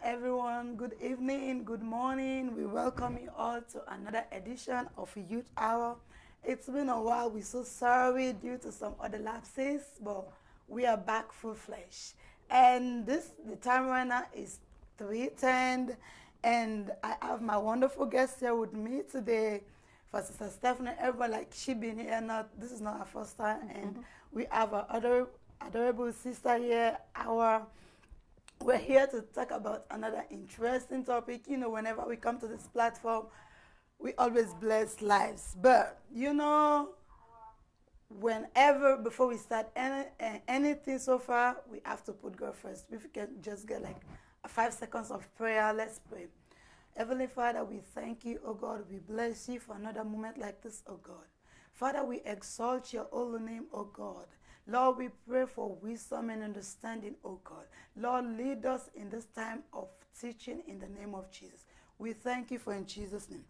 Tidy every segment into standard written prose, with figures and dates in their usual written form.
everyone. Good evening, good morning. We welcome you all to another edition of Youth Hour. It's been a while. We're so sorry due to some other lapses, but we are back full flesh. And the time right now is 3:10, and I have my wonderful guest here with me today. For Sister Stephanie, everyone like she been here. Not this is not our first time, and we have our other adorable sister here. We're here to talk about another interesting topic. Whenever we come to this platform, we always bless lives. But whenever before we start anything so far, we have to put God first. If we can just get like 5 seconds of prayer, let's pray. Heavenly Father, we thank you, oh God. We bless you for another moment like this, oh God. Father, we exalt your holy name, oh God. Lord, we pray for wisdom and understanding, oh God. Lord, lead us in this time of teaching in the name of Jesus. We thank you for in Jesus' name.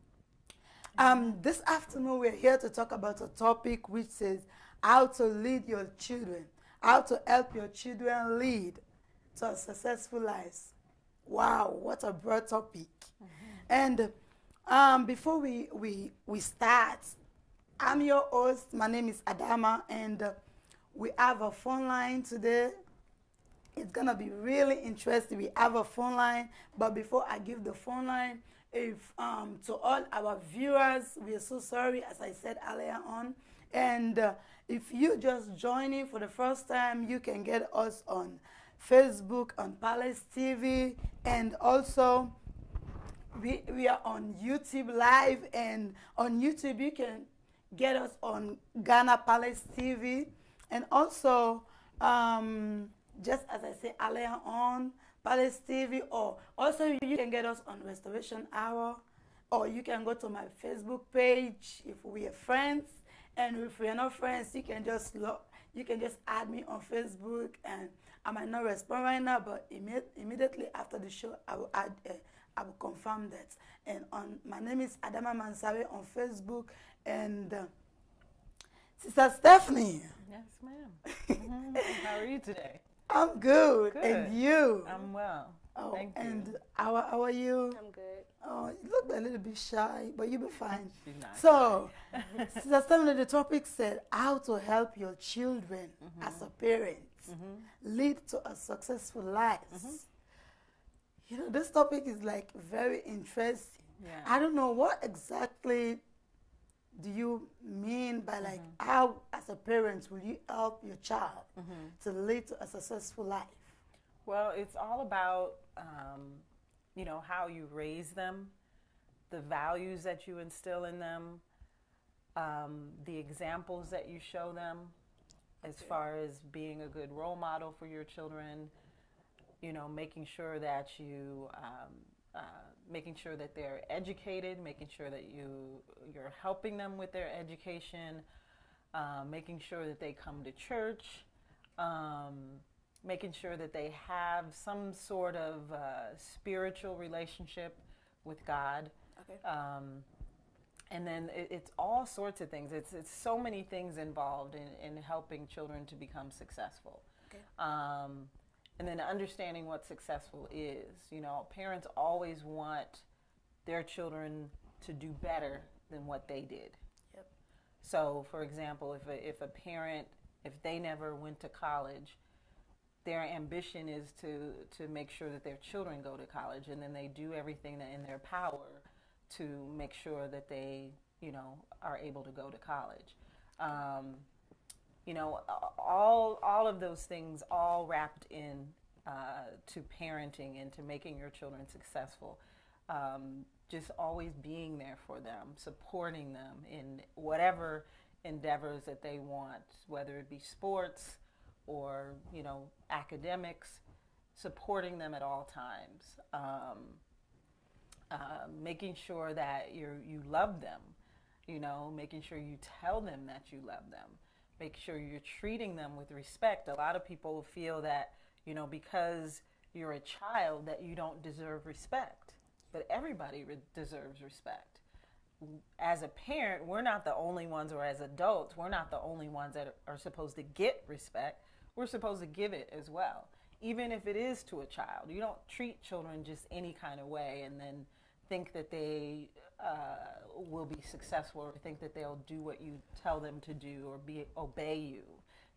This afternoon, we're here to talk about a topic which says how to lead your children, how to help your children lead to a successful lives. Wow, what a broad topic. And before we start, I'm your host. My name is Adama, and we have a phone line today. It's going to be really interesting. We have a phone line, but before I give the phone line, if to all our viewers, we are so sorry, as I said earlier on. And if you just joining for the first time, you can get us on Facebook, on Palace TV, and also we are on YouTube Live, and on YouTube you can get us on Ghana Palace TV, and also just as I said earlier on Palace TV, or also you can get us on Restoration Hour, or you can go to my Facebook page if we are friends, and if we are not friends, you can just add me on Facebook, and I might not respond right now, but immediately after the show I will confirm that. And my name is Adama Mansawe on Facebook, and Sister Stephanie. Yes, ma'am. How are you today? I'm good. Good. And you? I'm well. Oh, Thank you. and how are you? I'm good. Oh, you look a little bit shy, but you'll be fine. She's not So, Sister Stephanie, the topic said how to help your children as a parent lead to a successful life. This topic is like very interesting. Yeah. I don't know what exactly do you mean by like how as a parent will you help your child to lead to a successful life? Well, it's all about, how you raise them, the values that you instill in them, the examples that you show them as far as being a good role model for your children, making sure that making sure that they're educated, making sure that you're helping them with their education, making sure that they come to church, making sure that they have some sort of spiritual relationship with God. Okay. And then it's all sorts of things. It's so many things involved in helping children to become successful. Okay. And then understanding what successful is. Parents always want their children to do better than what they did. Yep. So, for example, if a parent, if they never went to college, their ambition is to make sure that their children go to college, and then they do everything in their power to make sure that they, are able to go to college. All of those things all wrapped in to parenting and to making your children successful. Just always being there for them, supporting them in whatever endeavors that they want, whether it be sports or, academics, supporting them at all times. Making sure that you love them, making sure you tell them that you love them. Make sure you're treating them with respect. A lot of people feel that, because you're a child that you don't deserve respect. But everybody deserves respect. As a parent, we're not the only ones, or as adults, we're not the only ones that are supposed to get respect. We're supposed to give it as well. even if it is to a child. You don't treat children just any kind of way and then think that they will be successful or think that they'll do what you tell them to do or obey you.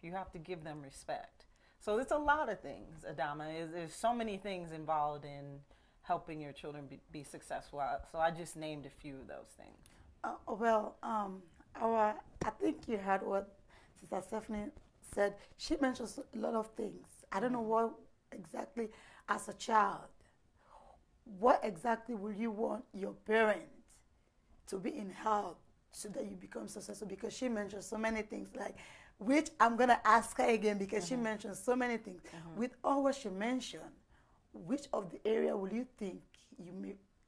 You have to give them respect. So it's a lot of things, Adama. There's so many things involved in helping your children be successful. So I just named a few of those things. I think you heard what Sister Stephanie said. She mentioned a lot of things. I don't know what exactly, as a child, what exactly will you want your parents to be in help so that you become successful? Because she mentioned so many things, like, which I'm going to ask her again because she mentioned so many things. With all what she mentioned, which of the area will you think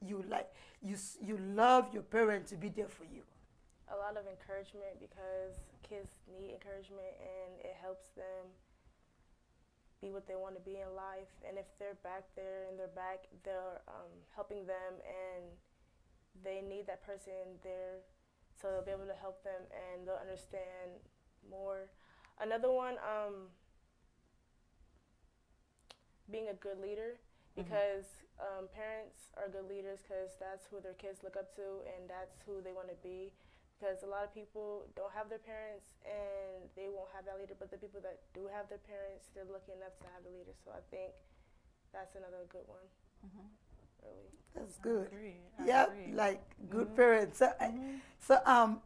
you love your parents to be there for you? A lot of encouragement, because kids need encouragement and it helps them be what they want to be in life. And if they're back there and they're helping them, and they need that person there, so they'll be able to help them and they'll understand more. Another one, being a good leader, because parents are good leaders because that's who their kids look up to and that's who they want to be. Because a lot of people don't have their parents and they won't have that leader, but the people that do have their parents, they're lucky enough to have the leader. So I think that's another good one. Really. That's good. I agree. Like good parents. So,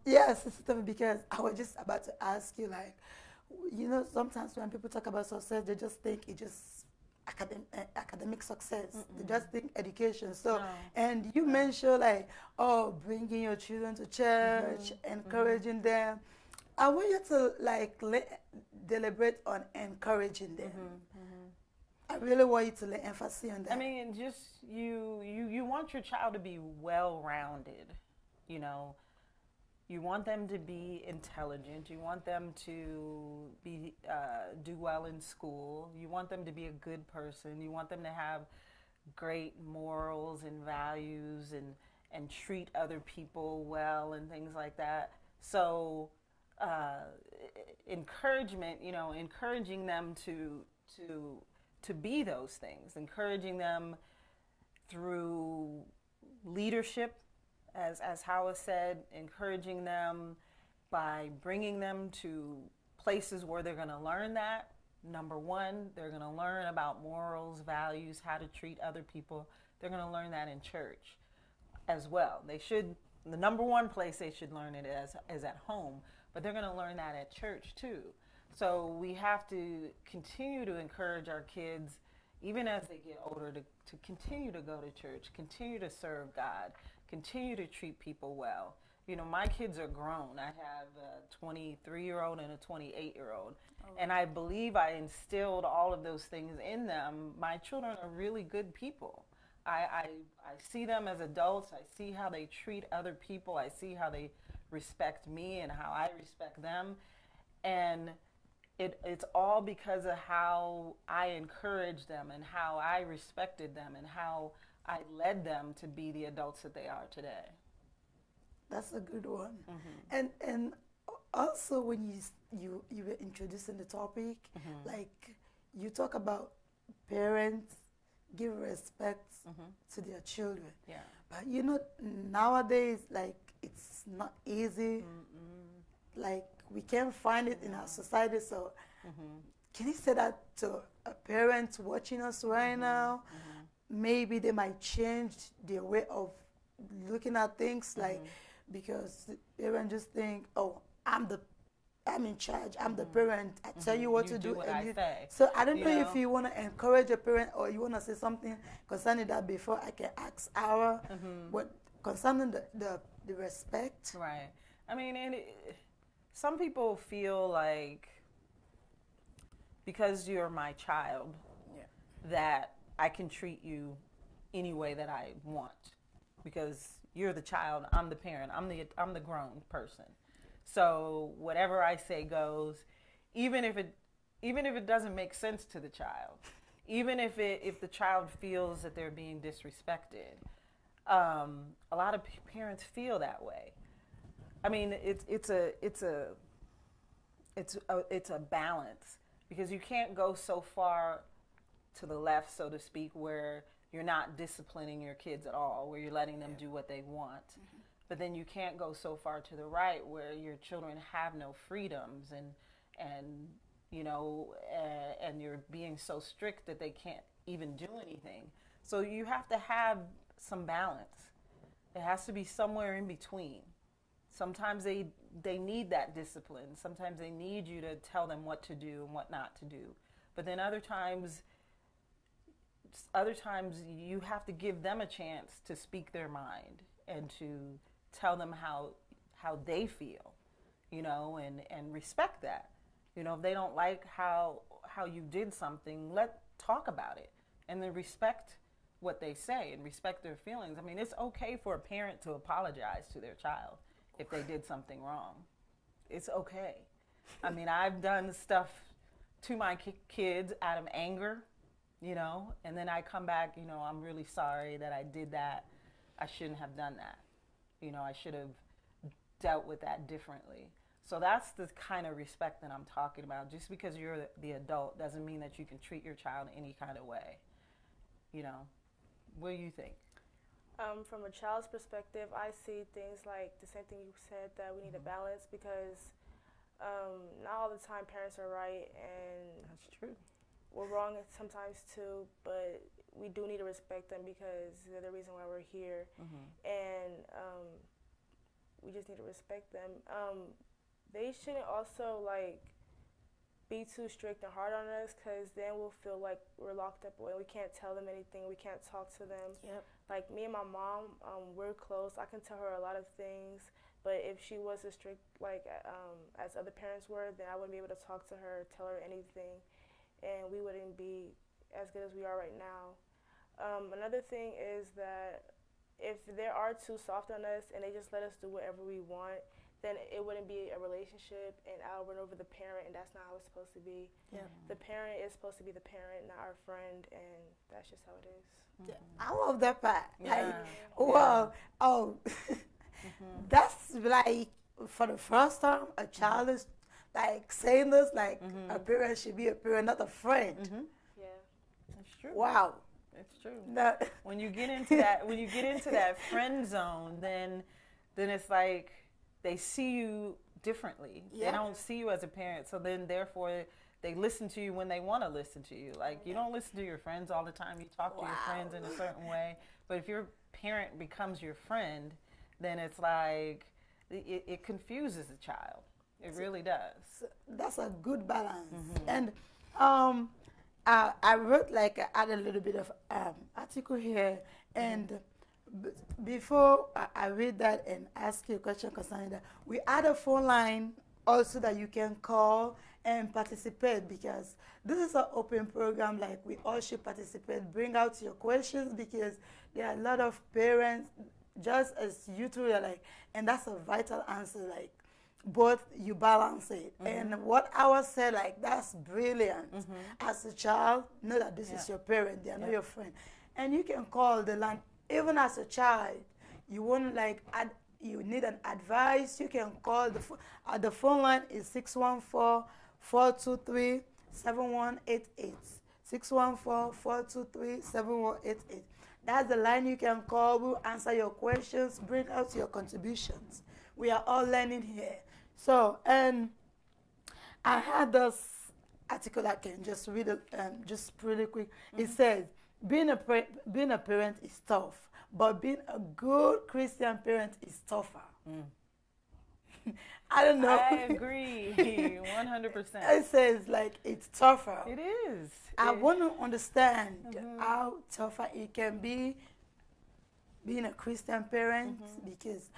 yes, Sister, because I was just about to ask you, like, you know, sometimes when people talk about success, they just think it just academic success. They just think education. So, and you mentioned like, bringing your children to church, encouraging them. I want you to like deliberate on encouraging them. I really want you to lay emphasis on that. I mean, just you want your child to be well-rounded, you know. You want them to be intelligent. You want them to be do well in school. You want them to be a good person. You want them to have great morals and values and treat other people well and things like that. So encouragement, you know, encouraging them to be those things, encouraging them through leadership, as Howard said, encouraging them by bringing them to places where they're going to learn that. Number one, they're going to learn about morals, values, how to treat other people. They're going to learn that in church as well. They should, the number one place they should learn it is at home, but they're going to learn that at church too. So we have to continue to encourage our kids, even as they get older, to continue to go to church, continue to serve God, continue to treat people well. You know, my kids are grown. I have a 23-year-old and a 28-year-old. And I believe I instilled all of those things in them. My children are really good people. I see them as adults. I see how they treat other people. I see how they respect me and how I respect them. And it's all because of how I encouraged them and how I respected them and how I led them to be the adults that they are today. That's a good one. And also when you were introducing the topic, like you talk about parents give respect to their children. Yeah. But you know, nowadays, like, it's not easy. Like, we can't find it in our society. So can you say that to a parent watching us right now? Maybe they might change their way of looking at things, like, because parents just think, oh, I'm in charge, I'm the parent, I tell you what to do. What I say. So I don't know if you want to encourage a parent or you want to say something concerning that before I can ask our, what concerning the respect. Right. I mean, some people feel like because you're my child, that I can treat you any way that I want, because you're the child, I'm the parent, I'm the grown person. So whatever I say goes, even if it doesn't make sense to the child, even if the child feels that they're being disrespected. A lot of parents feel that way. I mean, it's a balance, because you can't go so far to the left, so to speak, where you're not disciplining your kids at all, where you're letting them do what they want. But then you can't go so far to the right where your children have no freedoms and you know, and you're being so strict that they can't even do anything. So you have to have some balance. It has to be somewhere in between. Sometimes they need that discipline. Sometimes they need you to tell them what to do and what not to do. But then other times you have to give them a chance to speak their mind and to tell them how they feel, you know, and respect that. You know, if they don't like how you did something, talk about it, and then respect what they say and respect their feelings. I mean, it's okay for a parent to apologize to their child if they did something wrong. It's okay. I mean, I've done stuff to my kids out of anger, you know, and then I come back, you know, I'm really sorry that I did that. I shouldn't have done that. You know, I should have dealt with that differently. So that's the kind of respect that I'm talking about. Just because you're the adult doesn't mean that you can treat your child any kind of way. You know, what do you think? From a child's perspective, I see things like the same thing you said, that we need a balance, because not all the time parents are right, and That's true. we're wrong sometimes too, but we do need to respect them because they're the reason why we're here, and we just need to respect them. They shouldn't also like be too strict and hard on us, because then we'll feel like we're locked up away. We can't tell them anything. We can't talk to them. Yep. Like me and my mom, we're close. I can tell her a lot of things, but if she was as strict like as other parents were, then I wouldn't be able to talk to her, tell her anything, and we wouldn't be as good as we are right now. Another thing is that if they are too soft on us and they just let us do whatever we want, then it wouldn't be a relationship, and I'll run over the parent, and that's not how it's supposed to be. Yeah. The parent is supposed to be the parent, not our friend, and that's just how it is. I love that part. Yeah. Like, wow. Oh, that's like for the first time a child is like saying this, like a parent should be a parent, not a friend. Yeah. That's true. Wow. It's true. No. When you get into that friend zone, then it's like they see you differently. Yeah. They don't see you as a parent, so then therefore they listen to you when they want to listen to you. Like, you don't listen to your friends all the time. You talk to your friends in a certain way. But if your parent becomes your friend, then it's like it confuses the child. It really does. So that's a good balance. And I wrote like I add a little bit of article here, and before I read that and ask you a question concerning that, we add a phone line also that you can call and participate, because this is an open program. Like, we all should participate. Bring out your questions, because there are a lot of parents, just as you two are like, and that's a vital answer. Like, both you balance it. And what I was said, like, that's brilliant. As a child, know that this is your parent, they are not your friend. And you can call the line. Even as a child, you won't like you need an advice, you can call the phone line is 614-423-7188. 614-423-7188. That's the line you can call. We'll answer your questions, bring out your contributions. We are all learning here. So, and I had this article I can just read it just really quick. It says, being a parent is tough, but being a good Christian parent is tougher. I don't know. I agree, 100%. It says like it's tougher. It is. I want to understand how tougher it can be being a Christian parent, because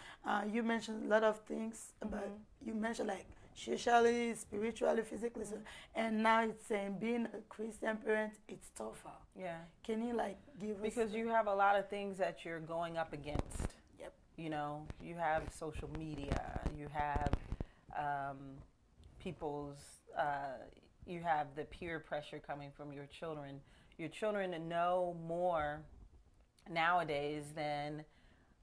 you mentioned a lot of things, but you mentioned like socially, spiritually, physically, and now it's saying being a Christian parent, it's tougher. Yeah. Can you like give us? Because you have a lot of things that you're going up against. Yep. You know, you have social media, you have you have the peer pressure coming from your children. Your children know more nowadays than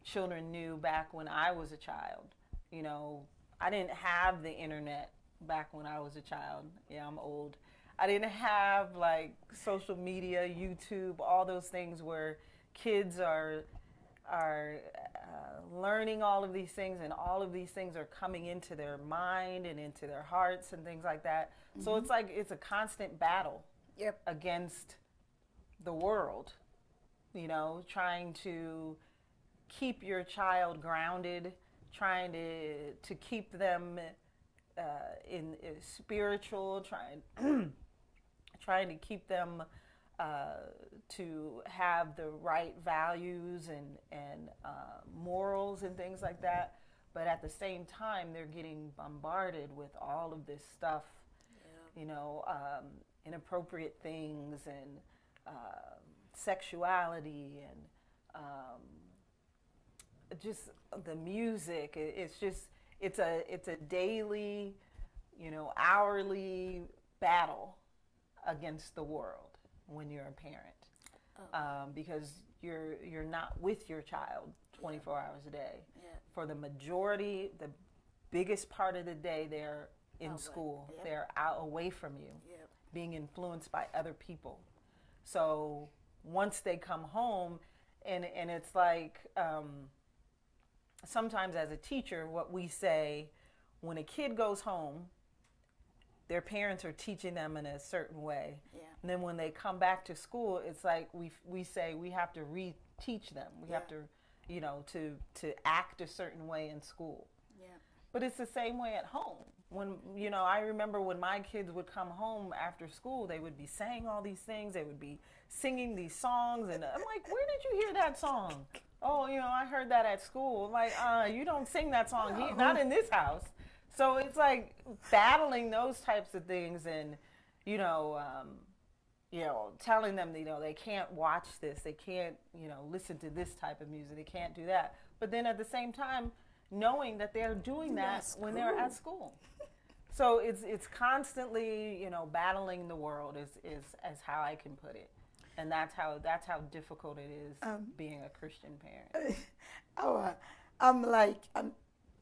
children knew back when I was a child. You know, I didn't have the internet back when I was a child. Yeah, I'm old. I didn't have like social media, YouTube, all those things where kids are learning all of these things, and all of these things are coming into their mind and into their hearts and things like that. So it's like it's a constant battle Yep. against the world, you know, trying to keep your child grounded, trying to keep them in spiritual, trying to keep them to have the right values and morals and things like that. But at the same time, they're getting bombarded with all of this stuff, you know, inappropriate things and sexuality and just the music. It's a daily, you know, hourly battle against the world when you're a parent, because you're not with your child 24 hours a day. Yeah. For the majority, the biggest part of the day, they're in Away. school. Yep. They're out away from you, Yep. being influenced by other people. So once they come home, and it's like sometimes as a teacher, what we say when a kid goes home, their parents are teaching them in a certain way. Yeah. And then when they come back to school, it's like we say we have to reteach them. We have to, you know, to act a certain way in school. Yeah. But it's the same way at home. When, you know, I remember when my kids would come home after school, they would be saying all these things. They would be singing these songs. And I'm like, where did you hear that song? Oh, you know, I heard that at school. I'm like, you don't sing that song here, not in this house. So it's like battling those types of things and, you know, telling them, you know, they can't watch this. They can't, you know, listen to this type of music. They can't do that. But then at the same time, knowing that they're doing that when they're at school. So it's constantly, you know, battling the world is how I can put it. And that's how difficult it is being a Christian parent. I'm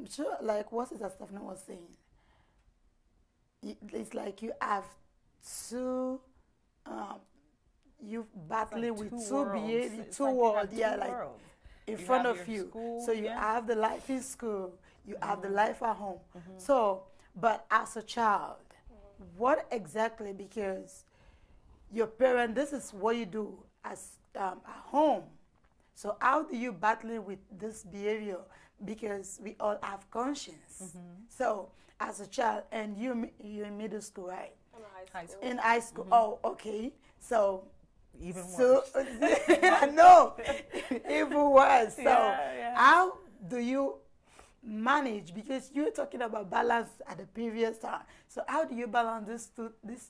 sure, like what Sister Stephanie was saying. It's like you have two, you battling like with two worlds. yeah, like worlds. in You front have of your you. school, So you yeah. have the life in school, you have the life at home. So, but as a child, what exactly? Because your parent, this is what you do as at home. So how do you battle with this behavior? Because we all have conscience. So as a child, and you're in middle school, right? I'm in High high school. school. In high school. Oh, okay. So Even so worse. I know, even worse. So Yeah. how do you manage? Because you were talking about balance at the previous time. So how do you balance these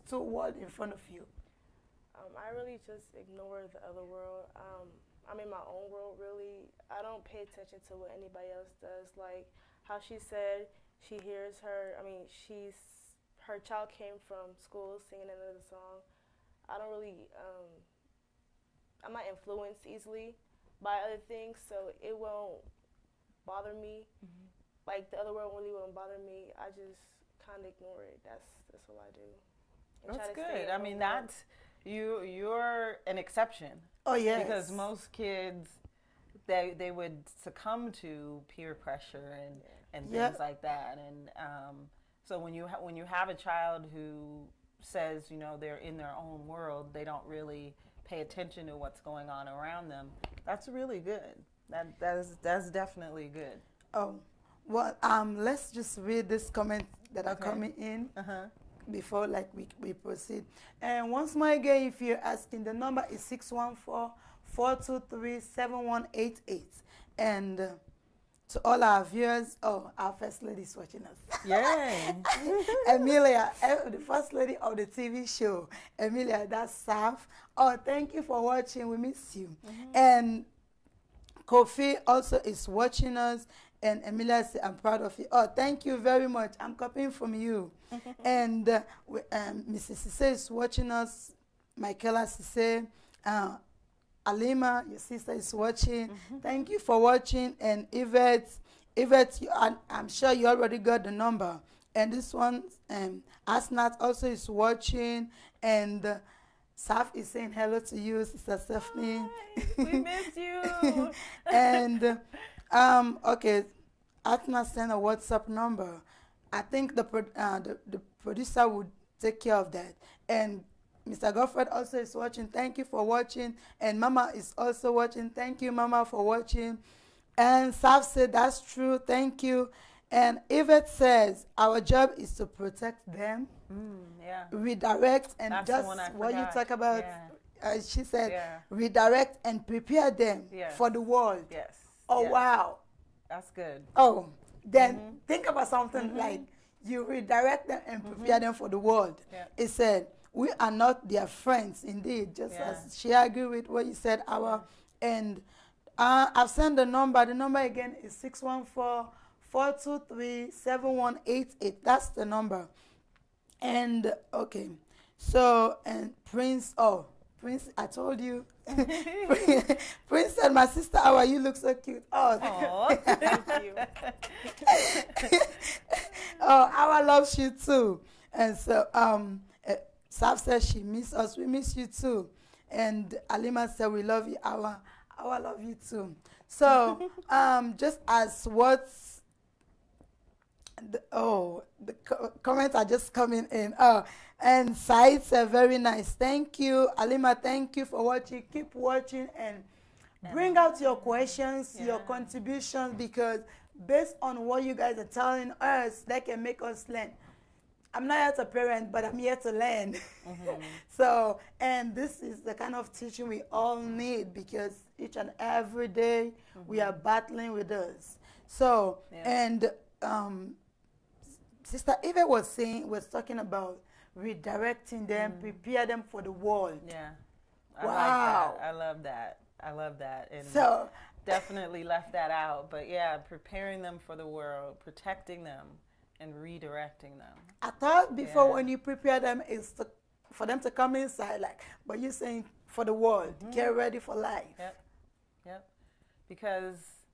two worlds in front of you? I really just ignore the other world. I'm in my own world, really. I don't pay attention to what anybody else does. Like how she said, she hears her child came from school singing another song. I don't really, I'm not influenced easily by other things, so it won't bother me. Like the other world really won't bother me. I just kind of ignore it. That's what I do. And try That's to stay good. in I my mean, world. you're an exception. Oh yes. Because most kids, they would succumb to peer pressure and Yeah. things like that. And so when you have a child who says, you know, they're in their own world, they don't really pay attention to what's going on around them. That's really good. That's definitely good. Oh, well, let's just read this comment that are coming in before like we proceed. And once more again, if you're asking, the number is 614-423-7188. And to all our viewers, our first lady is watching us. Yay. Emilia, the first lady of the TV show. Emilia, that's Saf. Oh, thank you for watching. We miss you. And Kofi also is watching us. And Emilia said, I'm proud of you. Oh, thank you very much. I'm copying from you. And Mrs. Sise is watching us. Michaela Sise. Alima, your sister, is watching. Thank you for watching. And Yvette, I'm sure you already got the number. And this one, Asnat also is watching, and Saf is saying hello to you, Sister Stephanie. Hi, we miss you. And okay, Asnat sent a WhatsApp number. I think the producer would take care of that. And Mr. Godfred also is watching. Thank you for watching. And Mama is also watching. Thank you, Mama, for watching. And Saf said, that's true. Thank you. And Yvette says, our job is to protect them, Yeah. redirect, and That's the just one I what you forgot. talk about. Yeah. She said, Yeah. redirect and prepare them Yes. for the world. Yes. Oh, yes. wow. That's good. Oh, then think about something like you redirect them and prepare them for the world. Yeah. It said, we are not their friends, indeed, just Yeah. as she agreed with what you said, and I've sent the number. The number again is 614-423-7188. That's the number. And okay, so and Prince, I told you. Prince said, my sister, how are you? Look so cute. Oh, Aw. Thank you. oh, our loves you too. And so Saf says she miss us. We miss you too. And Alima said we love you. Our love you too. So just as what's the comments are just coming in. And Said said very nice. Thank you, Alima. Thank you for watching. Keep watching and bring out your questions, your contributions, because based on what you guys are telling us, that can make us learn. I'm not here to parent, but I'm here to learn. So, and this is the kind of teaching we all need, because each and every day we are battling with us. So, and Sister Eva was talking about redirecting them, prepare them for the world. Yeah. I Wow. like that. I love that. I love that. And So, definitely left that out. But yeah, preparing them for the world, protecting them, and redirecting them. I thought before Yeah. when you prepare them is for them to come inside, like, but you're saying for the world, get ready for life. Yep. Yep. Because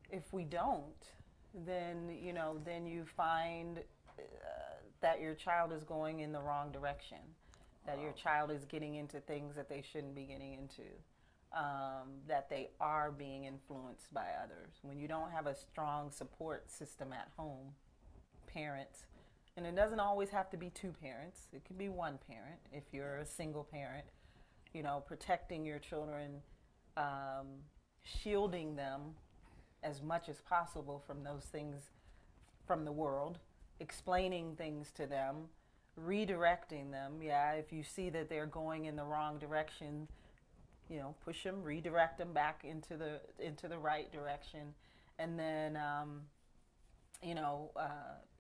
if we don't, then, then you find that your child is going in the wrong direction, that your child is getting into things that they shouldn't be getting into, that they are being influenced by others. When you don't have a strong support system at home, parents, and it doesn't always have to be two parents, it could be one parent if you're a single parent, protecting your children, shielding them as much as possible from those things from the world, explaining things to them, redirecting them. Yeah, if you see that they're going in the wrong direction, push them, redirect them back into the right direction, and then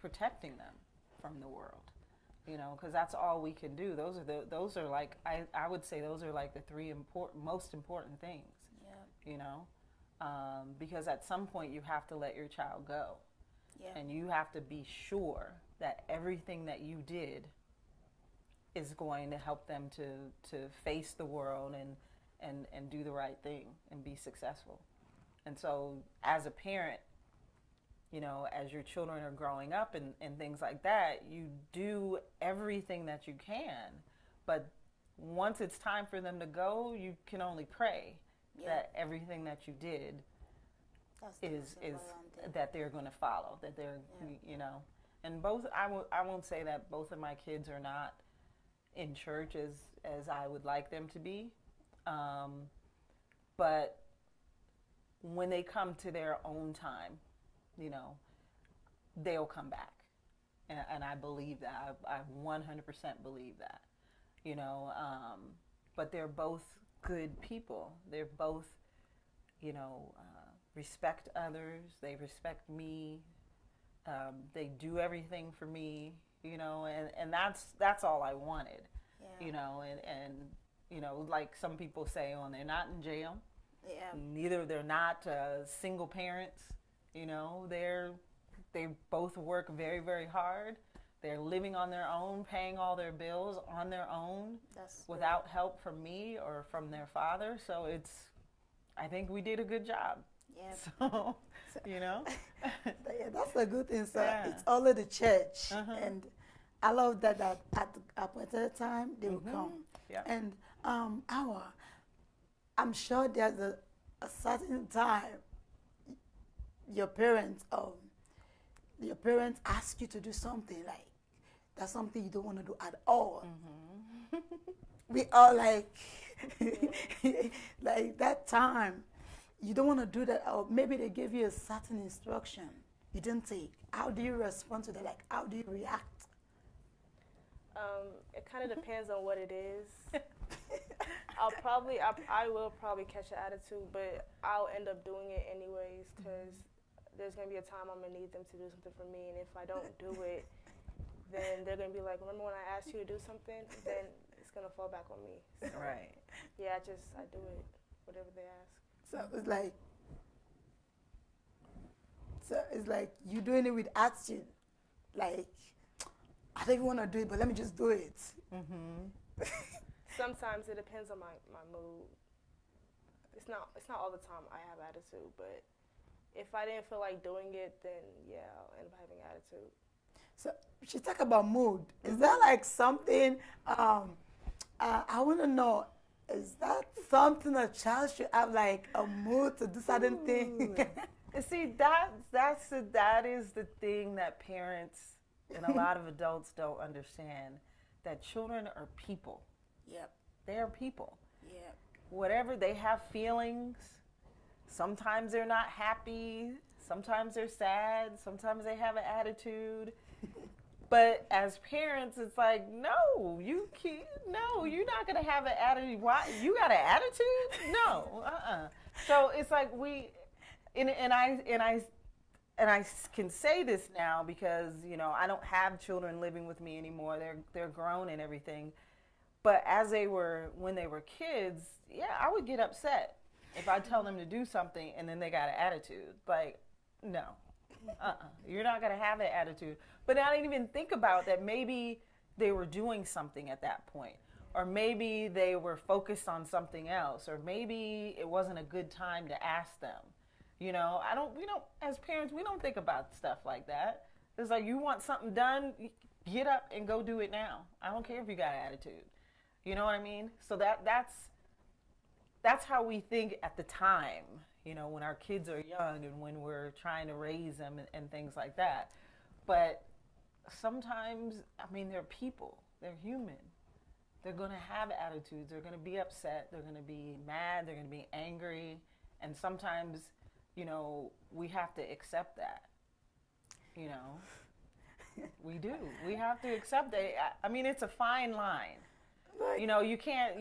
protecting them from the world. Because that's all we can do. Those are like I would say those are like the three most important things. Yeah. Because at some point you have to let your child go. Yeah. And you have to be sure that everything that you did is going to help them to face the world and do the right thing and be successful. And so as a parent, as your children are growing up and things like that, you do everything that you can. But once it's time for them to go, you can only pray that everything that you did is that they're going to follow, that they're, and both, I won't say that both of my kids are not in church as I would like them to be. But when they come to their own time, they'll come back. And I believe that. I 100% believe that, but they're both good people. They're both, respect others. They respect me. They do everything for me, and that's all I wanted, and like some people say, they're not in jail. Yeah. Neither they're not single parents. They both work very, very hard. They're living on their own, paying all their bills on their own without help from me or from their father. So I think we did a good job. Yeah. So, you know? Yeah, that's a good thing. So Yeah. it's only the church, Uh-huh. and I love that at the appointed time they will come. Yeah. And I'm sure there's a certain time your parents ask you to do something like that's something you don't want to do at all. We are like like that time you don't want to do that, or maybe they gave you a certain instruction you didn't take. How do you respond to that? Like, how do you react? It kind of depends on what it is. I will probably catch an attitude, but I'll end up doing it anyways because there's going to be a time I'm going to need them to do something for me. And if I don't do it, then they're going to be like, remember when I asked you to do something? Then it's going to fall back on me. So, Right. yeah, I do it, whatever they ask. So it's like you doing it with attitude. Like, I don't even want to do it, but let me just do it. Sometimes it depends on my mood. It's not all the time I have attitude, but if I didn't feel like doing it, then yeah, I'll end up having attitude. So she talk about mood. Is that like something? I want to know. Is that something a child should have, like a mood to do certain thing? See, that is the thing that parents and a lot of adults don't understand. That children are people. Yep. They are people. Yep. Whatever, they have feelings. Sometimes they're not happy. Sometimes they're sad. Sometimes they have an attitude. But as parents, it's like, no, you're not gonna have an attitude. Why? You got an attitude? No, So it's like and I can say this now because I don't have children living with me anymore. They're grown and everything. But when they were kids, yeah, I would get upset if I tell them to do something and then they got an attitude. Like, no, you're not gonna have an attitude. But I didn't even think about that. Maybe they were doing something at that point, or maybe they were focused on something else, or maybe it wasn't a good time to ask them. We don't, as parents, we don't think about stuff like that. It's like, you want something done, get up and go do it now. I don't care if you got an attitude. You know what I mean? So that's how we think at the time, when our kids are young and when we're trying to raise them and things like that. But sometimes, they're people. They're human. They're going to have attitudes. They're going to be upset. They're going to be mad. They're going to be angry. And sometimes, we have to accept that. We do. We have to accept that. It's a fine line. You can't,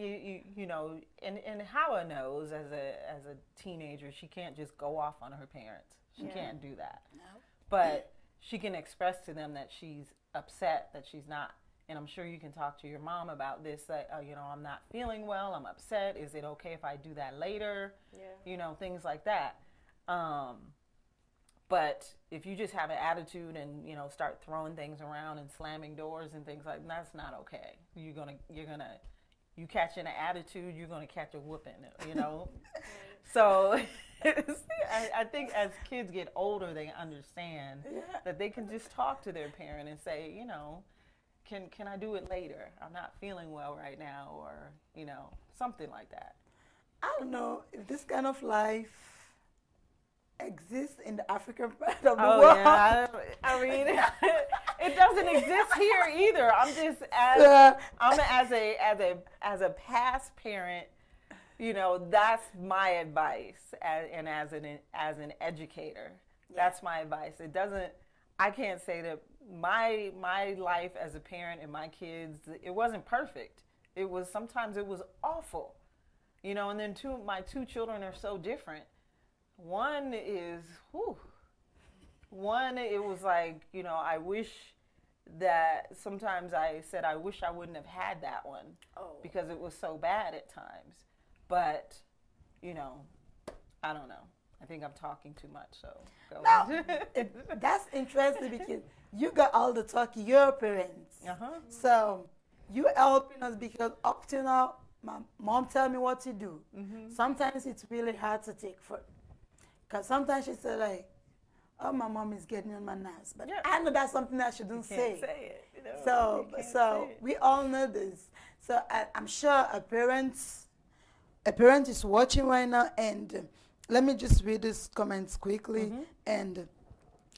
and Hawa knows as a teenager, she can't just go off on her parents. She can't do that. No. But she can express to them that she's upset, that she's not, and I'm sure you can talk to your mom about this, that, I'm not feeling well, I'm upset, is it okay if I do that later? Yeah. Things like that. But if you just have an attitude and, start throwing things around and slamming doors and things like that, that's not okay. You catch an attitude, you're going to catch a whooping, So I think as kids get older, they understand that they can just talk to their parent and say, can I do it later? I'm not feeling well right now, or, something like that. I don't know if this kind of life exists in the African part of the world. Yeah, it doesn't exist here either. I'm just as a past parent, that's my advice, and as an educator, that's my advice. I can't say that my life as a parent and my kids, it wasn't perfect. Sometimes it was awful, and then my two children are so different. One is, it was like, I wish that sometimes I said, I wish I wouldn't have had that one because it was so bad at times. But, I don't know. I think I'm talking too much, so go ahead. That's interesting because you got all the talk, your parents. So you helping us because up to now, my mom tell me what to do. Sometimes it's really hard to take for. Because sometimes she said like, oh, my mom is getting on my nerves. But Yeah. I know that's something I shouldn't You can't say. say it. You know, So, you can't so say it. we all know this. So I'm sure a parent is watching right now, and let me just read these comments quickly. And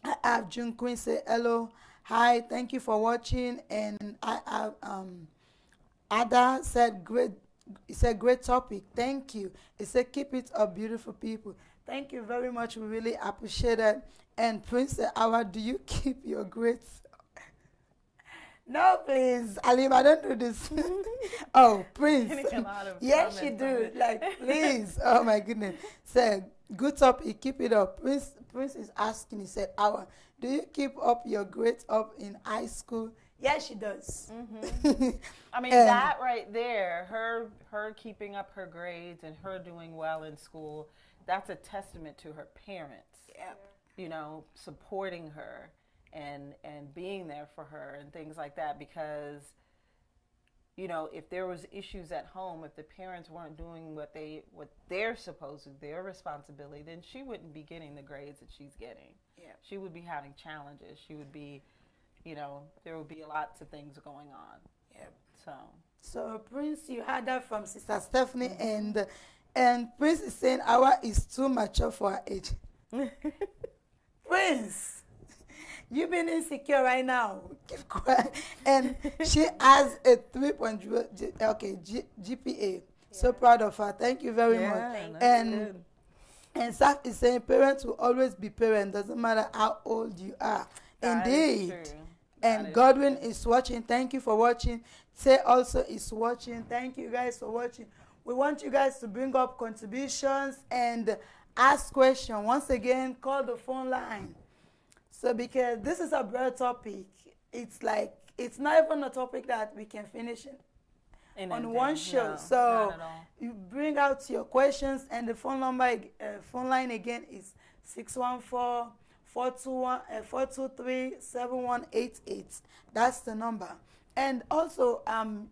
I have June Queen say hello, hi, thank you for watching, and I have Ada said great. He said great topic, thank you. He said keep it up, beautiful people. Thank you very much. We really appreciate it. And Prince said, Awa, do you keep your grades? No, please, Alima, don't do this. Oh, Prince. Getting a lot of Yes, she comments on do. it. Like, please. Oh my goodness. Said, good topic, keep it up. Prince is asking. He said, Awa, do you keep up your grades up in high school? Yes, she does. I mean, And- that right there, her keeping up her grades and her doing well in school, that's a testament to her parents. Yep. You know, supporting her and being there for her and things like that, because you know, if there was issues at home, if the parents weren't doing what they're supposed to, their responsibility, then she wouldn't be getting the grades that she's getting. Yep. She would be having challenges. She would be, you know, there would be lots of things going on. Yep. So So Prince, you had that from Sister Stephanie, and Prince is saying Awa is too mature for her age. Prince, you've been insecure right now. Keep quiet. And she has a 3.0 GPA. So proud of her. Thank you very much. that's And good. and Saf is saying parents will always be parents. Doesn't matter how old you are. That is Indeed. true. That And is Godwin true. is watching. Thank you for watching. Tay also is watching. Thank you guys for watching. We want you guys to bring up contributions and ask questions. Once again, call the phone line. So because this is a broad topic, it's like it's not even a topic that we can finish In on a one day. show. No, So not at all. you bring out your questions, and the phone number, phone line again is 614-423-7188. That's the number. And also,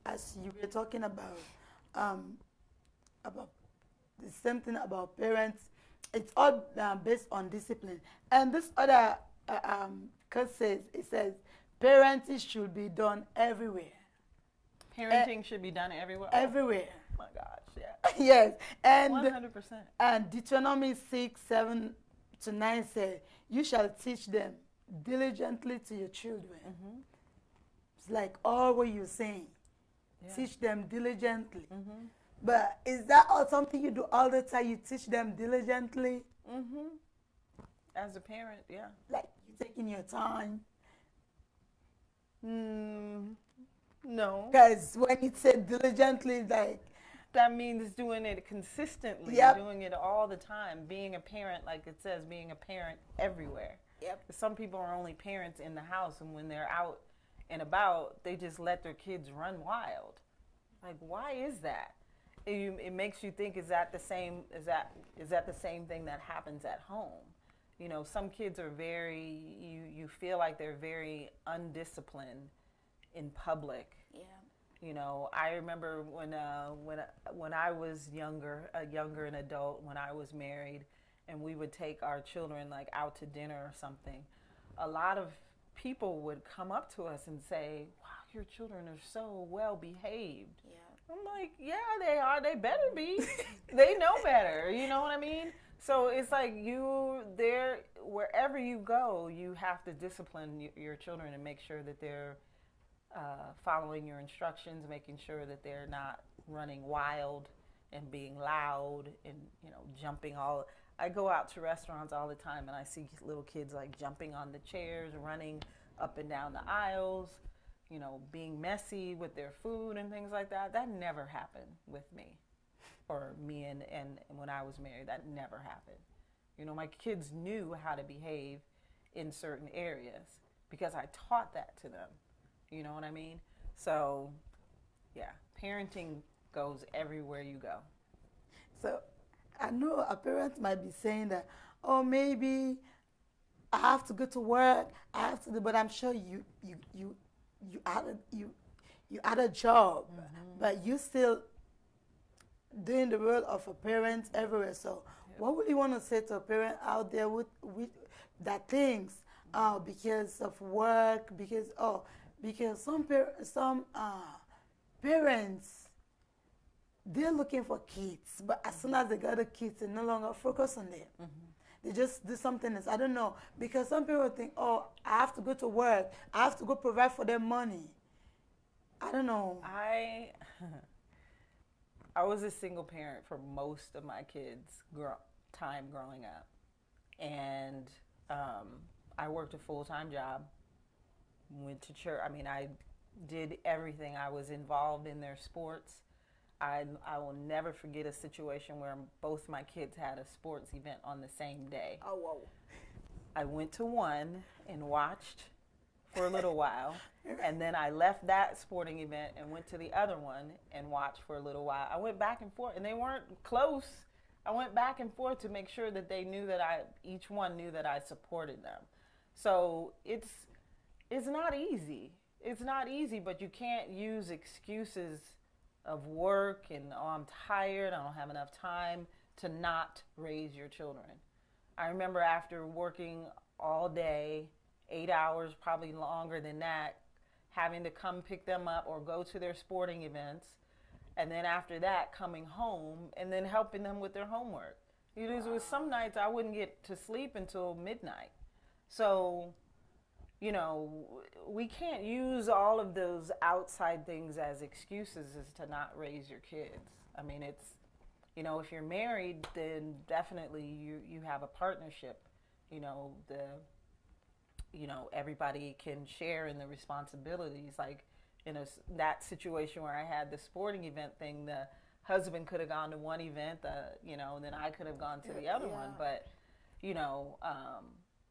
as you were talking about the same thing about parents, it's all based on discipline. And this other cause says, it says, parenting should be done everywhere. Parenting should be done everywhere. Everywhere. Oh my gosh, yeah. Yes. And 100%. and Deuteronomy 6:7-9 says, you shall teach them diligently to your children. It's like all what you're saying. Yeah. Teach them diligently. But is that all something you do all the time? You teach them diligently? As a parent, yeah. Like you taking your time? No. Because when you say diligently, like, That means doing it consistently, Yep. doing it all the time, being a parent, like it says, being a parent everywhere. Yep. Some people are only parents in the house, and when they're out and about, they just let their kids run wild. Like, why is that? It makes you think: is that the same? Is that the same thing that happens at home? You know, some kids are you feel like they're very undisciplined in public. yeah. You know, I remember when I was younger, an adult, when I was married, and we would take our children like out to dinner or something. A lot of people would come up to us and say, "Wow, your children are so well behaved." Yeah. I'm like, "Yeah, they are. They better be. They know better." You know what I mean? So it's like wherever you go, you have to discipline your children and make sure that they're following your instructions, making sure that they're not running wild and being loud and, you know, jumping all. I go out to restaurants all the time and I see little kids like jumping on the chairs, running up and down the aisles, you know, being messy with their food and things like that. That never happened with me or me and when I was married. That never happened. You know, my kids knew how to behave in certain areas because I taught that to them. You know what I mean? So, yeah, parenting goes everywhere you go. So I know a parent might be saying that, oh, maybe I have to go to work, I have to do, but I'm sure you had a job, but you still doing the role of a parent everywhere. So What would you want to say to a parent out there with that things because of work, because some parents, they're looking for kids, but as soon as they got the kids, they no longer focus on them. They just do something else. I don't know, because some people think, oh, I have to go to work, I have to go provide for them money. I don't know. I was a single parent for most of my kids' time growing up, and I worked a full-time job, went to church. I mean, I did everything. I was involved in their sports. I will never forget a situation where both my kids had a sports event on the same day. Oh, whoa. I went to one and watched for a little while, and then I left that sporting event and went to the other one and watched for a little while. I went back and forth, and they weren't close. I went back and forth to make sure that they knew that each one knew that I supported them. So it's not easy. It's not easy, but you can't use excuses of work and, oh, I'm tired, I don't have enough time, to not raise your children. I remember after working all day, 8 hours, probably longer than that, having to come pick them up or go to their sporting events, and then after that coming home and then helping them with their homework. You know, there was some nights I wouldn't get to sleep until midnight. So, you know, we can't use all of those outside things as excuses as to not raise your kids. I mean, it's, you know, if you're married, then definitely you have a partnership. You know, everybody can share in the responsibilities. Like in that situation where I had the sporting event thing, the husband could have gone to one event, and then I could have gone to the other one. But,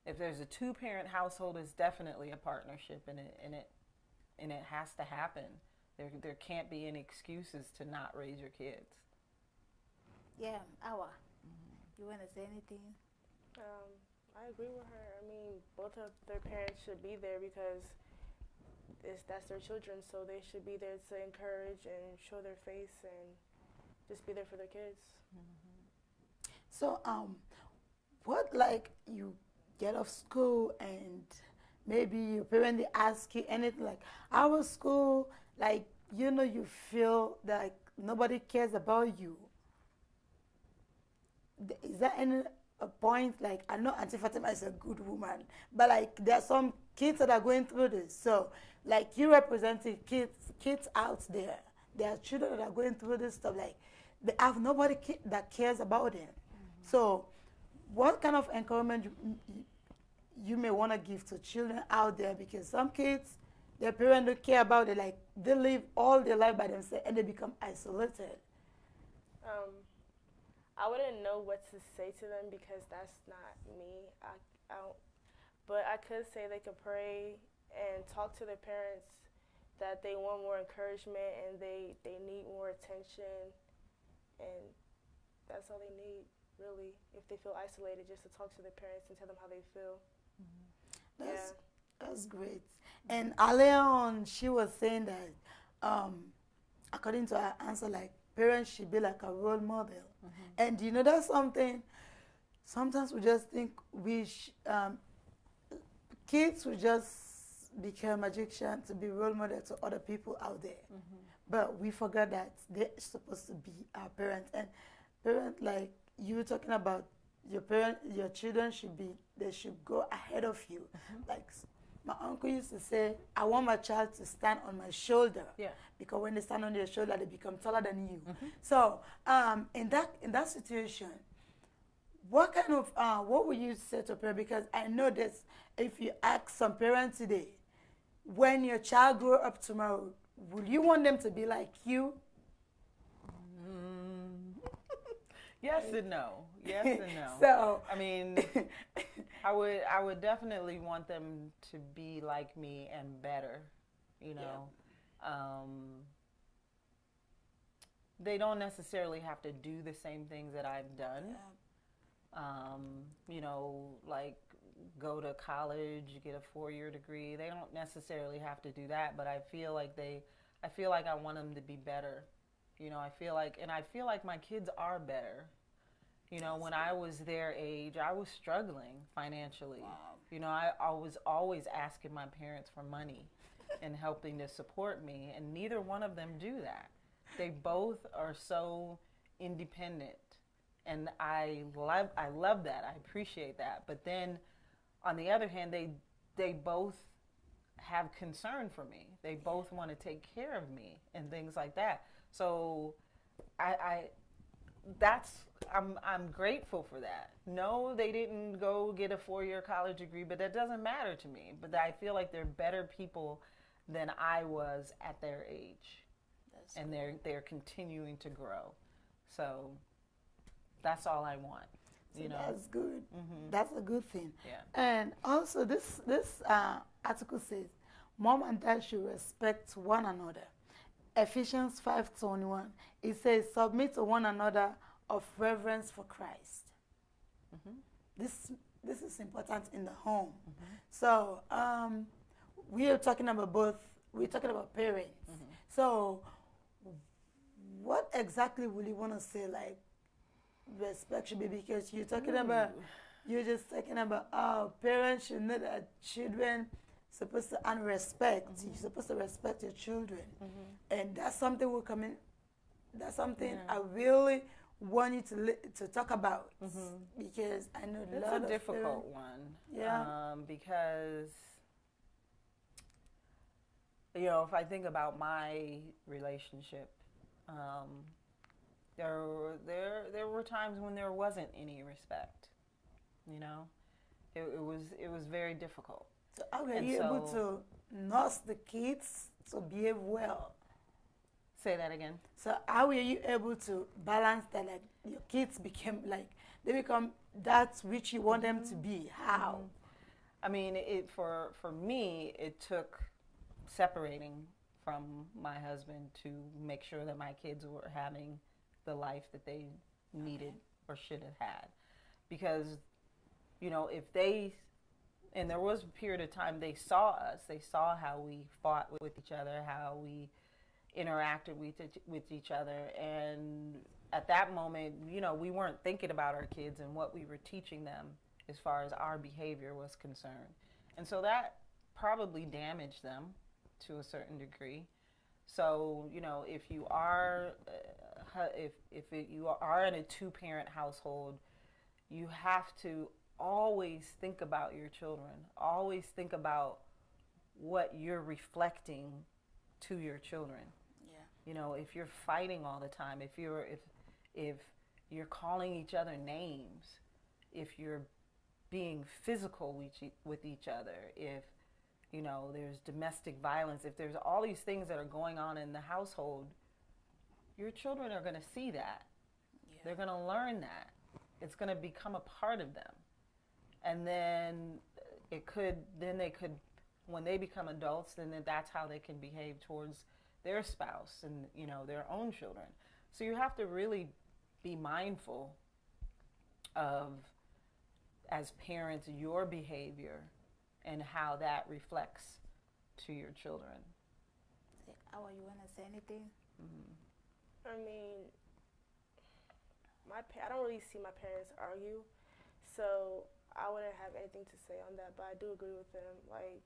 if there's a two-parent household, it's definitely a partnership, and it has to happen. There can't be any excuses to not raise your kids. Yeah, Awa. You want to say anything? I agree with her. I mean, both of their parents should be there because that's their children, so they should be there to encourage and show their face and just be there for their kids. So, what, like, you get off school and maybe your parents ask you anything like, our school, like, you feel like nobody cares about you. Is there any point, like, I know Auntie Fatima is a good woman, but like there are some kids that are going through this. So like you representing kids out there. There are children that are going through this stuff. Like they have nobody that cares about them. So what kind of encouragement you may want to give to children out there, because some kids, their parents don't care about it. Like they live all their life by themselves and they become isolated. I wouldn't know what to say to them because that's not me. I don't, but I could say they could pray and talk to their parents that they want more encouragement and they need more attention, and that's all they need, really, if they feel isolated, just to talk to their parents and tell them how they feel. That's great. And earlier on, she was saying that, according to her answer, like parents should be like a role model. And that's something. Sometimes we just think kids will just become magicians to be role model to other people out there. But we forgot that they're supposed to be our parents. And parents, like you were talking about, your children they should go ahead of you. Like my uncle used to say, I want my child to stand on my shoulder. Yeah. Because when they stand on your shoulder, they become taller than you. So in that situation, what kind of what would you say to a parent? Because I know this, if you ask some parents today, when your child grow up tomorrow, will you want them to be like you? Yes and no. Yes and no. So I mean, I would definitely want them to be like me and better. They don't necessarily have to do the same things that I've done. Like go to college, get a 4-year degree. They don't necessarily have to do that, but I feel like I want them to be better. I feel like my kids are better. You know, when I was their age, I was struggling financially. Wow. You know, I was always asking my parents for money and helping to support me, and neither one of them do that. They both are so independent, and I love that. I appreciate that. But then, on the other hand, they both have concern for me. They both want to take care of me and things like that. So, I that's I'm grateful for that. No, they didn't go get a 4-year college degree, but that doesn't matter to me. But I feel like they're better people than I was at their age, and they're continuing to grow. So that's all I want. So You know, that's good. Mhm. That's a good thing. Yeah. And also, this article says, mom and dad should respect one another. Ephesians 5:21. It says, submit to one another of reverence for Christ. Mhm. This is important in the home. So we are talking about we're talking about parents. So what exactly will you want to say, like, respect should be? Because you're talking about, you're just talking about parents should know that children supposed to earn respect. You're supposed to respect your children, and that's something we're coming. That's something I really want you to talk about, because I know It's a difficult one. Yeah. Because, you know, if I think about my relationship, there were times when there wasn't any respect. You know, it was very difficult. So how are And you able so- to nurse the kids to behave well? Say that again. So how are you able to balance that? Like, your kids become like, they become that which you want them to be. How? I mean, for me, it took separating from my husband to make sure that my kids were having the life that they needed or should have had. Because, you know, if they, and there was a period of time they saw us, they saw how we fought with each other, how we interacted with each other, and at that moment, you know, we weren't thinking about our kids and what we were teaching them as far as our behavior was concerned. And so that probably damaged them to a certain degree. So, you know, if you are you are in a 2-parent household, you have to always think about your children. Always think about what you're reflecting to your children. Yeah. You know, if you're fighting all the time, if you're calling each other names, if you're being physical with each other, if, you know, there's domestic violence, if there's all these things that are going on in the household, your children are going to see that. Yeah. They're going to learn that. It's going to become a part of them. And then they could, when they become adults, then that's how they can behave towards their spouse and, you know, their own children. So you have to really be mindful of, as parents, your behavior and how that reflects to your children. Awa, you want to say anything? I mean, I don't really see my parents argue, so I wouldn't have anything to say on that, but I do agree with them. Like,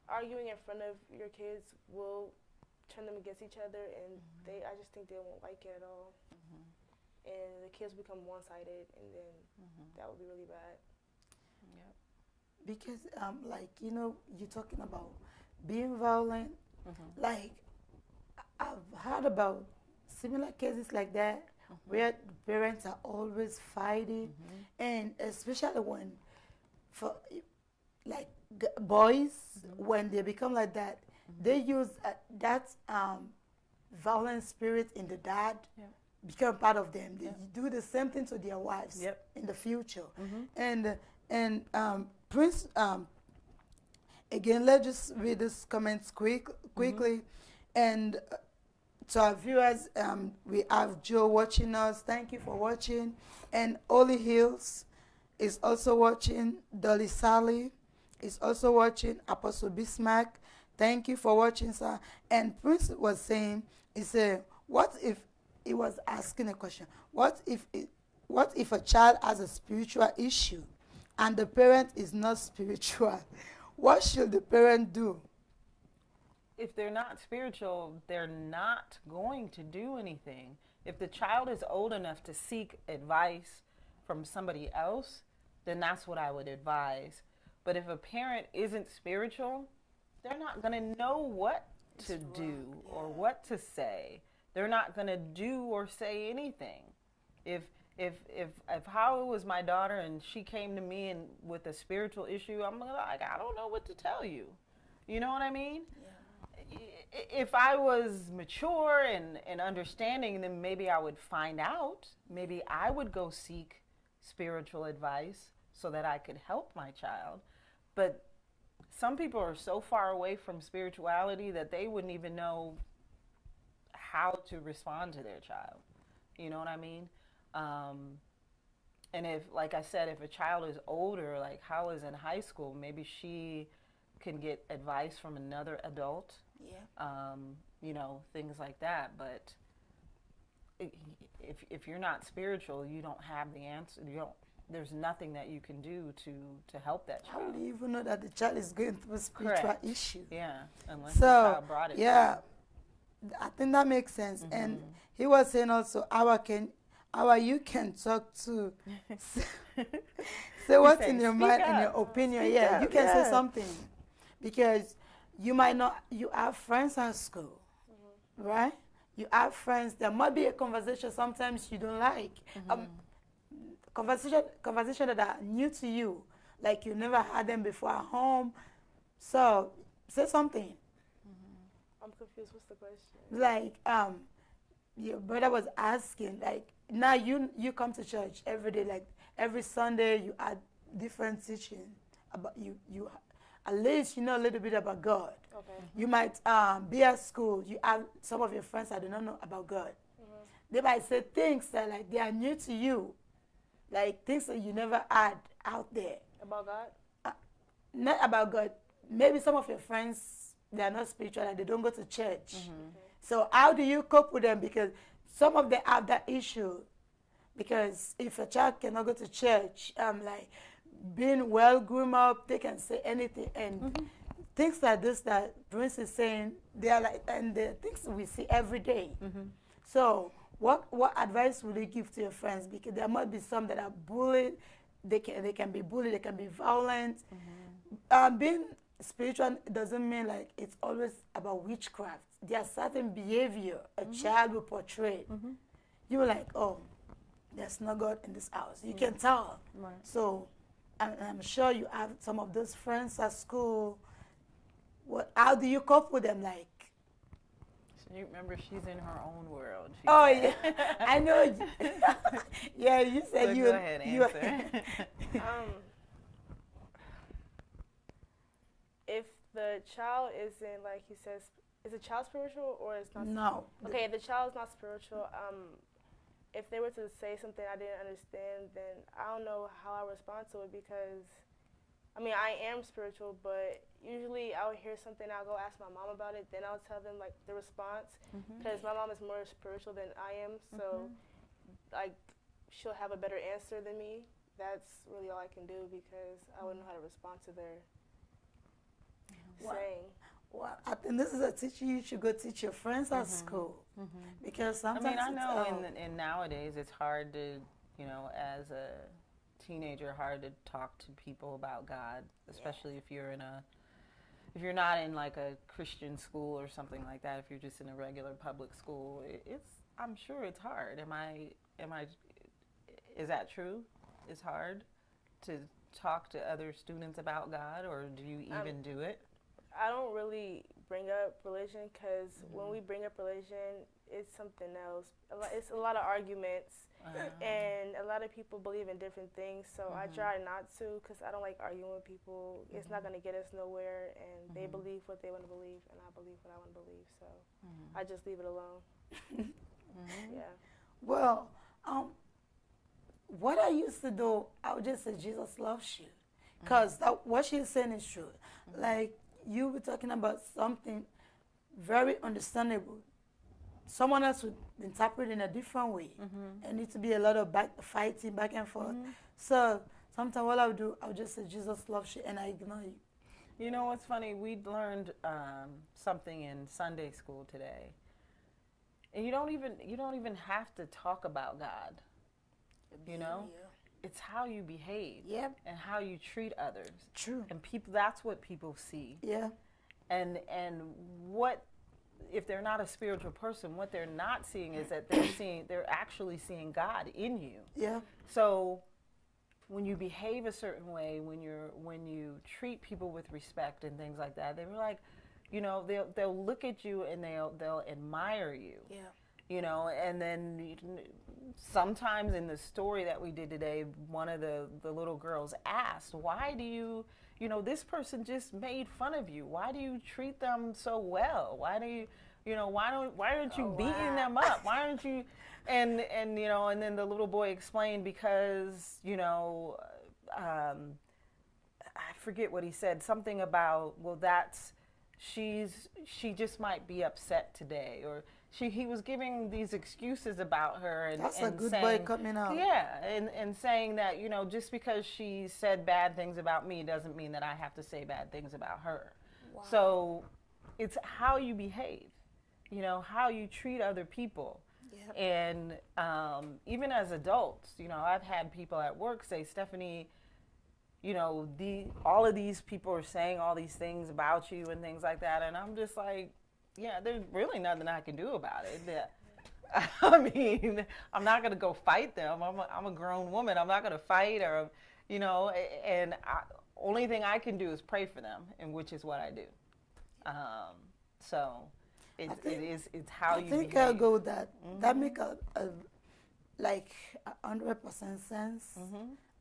arguing in front of your kids will turn them against each other, and I just think they won't like it at all. And the kids become one-sided, and then that would be really bad. Yep. Because, like, you know, you're talking about being violent. Like, I've heard about similar cases like that, where the parents are always fighting, and especially when, for like boys, when they become like that, they use that violent spirit in the dad. Yep. Become part of them. They do the same thing to their wives in the future. And Prince, again, let's just read these comments quickly. And to our viewers, we have Joe watching us. Thank you for watching. And Oli Hills is also watching. Dolly Sally is also watching. Apostle Bismarck, thank you for watching, sir. And Prince was saying, he said, what if, he was asking a question, what if what if a child has a spiritual issue and the parent is not spiritual? What should the parent do? If they're not spiritual, they're not going to do anything. If the child is old enough to seek advice from somebody else, then that's what I would advise. But if a parent isn't spiritual, they're not going to know what to do or what to say. They're not going to do or say anything. If how it was my daughter and she came to me and with a spiritual issue, I'm like, I don't know what to tell you. You know what I mean? Yeah. If I was mature and understanding, then maybe I would find out. Maybe I would go seek spiritual advice so that I could help my child. But some people are so far away from spirituality that they wouldn't even know how to respond to their child. You know what I mean? And if, like I said, if a child is older, like Hal is in high school, maybe she can get advice from another adult. Yeah. You know, things like that. But if you're not spiritual, you don't have the answer. You don't. There's nothing that you can do to help that child. How do you even know that the child is going through a spiritual issue? Yeah, unless the child brought it. Yeah, I think that makes sense. Mm-hmm. And he was saying also, you can talk to say what's in your mind and your opinion. Yeah, you can say something because you might not. You have friends at school, right? You have friends. There might be a conversation sometimes you don't like. Conversation that are new to you, like you never had them before at home. So say something. I'm confused. What's the question? Like your brother was asking, like now you come to church every day, like every Sunday you add different teaching about you at least you know a little bit about God. Okay. You might be at school. You have some of your friends that do not know about God. They might say things that like they are new to you. Like things that you never had out there. About God? Not about God. Maybe some of your friends, they are not spiritual and they don't go to church. Okay. So how do you cope with them? Because some of them have that issue. Because if a child cannot go to church, like being well groomed up, they can say anything. And things like this that Prince is saying, they are like, and the things we see every day. So what advice would you give to your friends? Because there might be some that are bullied. They can be bullied. They can be violent. Being spiritual doesn't mean like it's always about witchcraft. There are certain behavior a child will portray. You're like, oh, there's no God in this house. You can tell. Right. So I'm sure you have some of those friends at school. How do you cope with them? Like, you remember, she's in her own world. Yeah, I know. Yeah, you said so you. Go ahead, answer. If the child isn't, like he says, is the child spiritual or is not? No. Okay, if the child is not spiritual, if they were to say something I didn't understand, then I don't know how I respond to it because, I mean, I am spiritual, but usually I'll hear something, I'll go ask my mom about it, then I'll tell them, like, the response, because my mom is more spiritual than I am, so, like, she'll have a better answer than me. That's really all I can do because I wouldn't know how to respond to their saying. Well, I think this is a teaching you should go teach your friends at school. Because sometimes I know in nowadays it's hard to, you know, as a teenager, hard to talk to people about God, especially if you're not in like a Christian school or something like that. If you're just in a regular public school, I'm sure it's hard. Is that true? It's hard to talk to other students about God, or do you even do it? I don't really bring up religion because when we bring up religion, it's something else. It's a lot of arguments, and a lot of people believe in different things. So I try not to because I don't like arguing with people. It's not going to get us nowhere, and they believe what they want to believe, and I believe what I want to believe. So I just leave it alone. Yeah. Well, what I used to do, I would just say Jesus loves you, because what she's saying is true. Like, you were talking about something very understandable. someone else would interpret in a different way. And need to be a lot of fighting back and forth. So sometimes what I would do, I would just say, Jesus loves you, and I ignore you. You know what's funny? We learned something in Sunday school today, and you don't even have to talk about God. You know, it's how you behave, Yep. and how you treat others. True. And that's what people see. Yeah. And what if they're not a spiritual person? What they're not seeing is that they're actually seeing God in you. Yeah. So when you behave a certain way, when you treat people with respect and things like that, they're like, you know, they'll look at you and they'll admire you. Yeah. You know, and then sometimes in the story that we did today, one of the little girls asked, why do you know, this person just made fun of you. Why do you treat them so well? Why do you, you know, why aren't you beating them up? Why aren't you, and you know, and then the little boy explained because, you know, I forget what he said, something about, well, she just might be upset today, or he was giving these excuses about her, and That's and a good saying, boy coming out. yeah, and saying that, you know, just because she said bad things about me doesn't mean that I have to say bad things about her. Wow. So it's how you behave, you know, how you treat other people. Yep. And even as adults, you know, I've had people at work say, Stephanie, you know, all of these people are saying all these things about you and things like that. And I'm just like, yeah, there's really nothing I can do about it. I mean, I'm not going to go fight them. I'm a grown woman. I'm not going to fight, or, you know, and only thing I can do is pray for them, and which is what I do. So it's how you behave. I think I'll go with that. That make like 100% sense.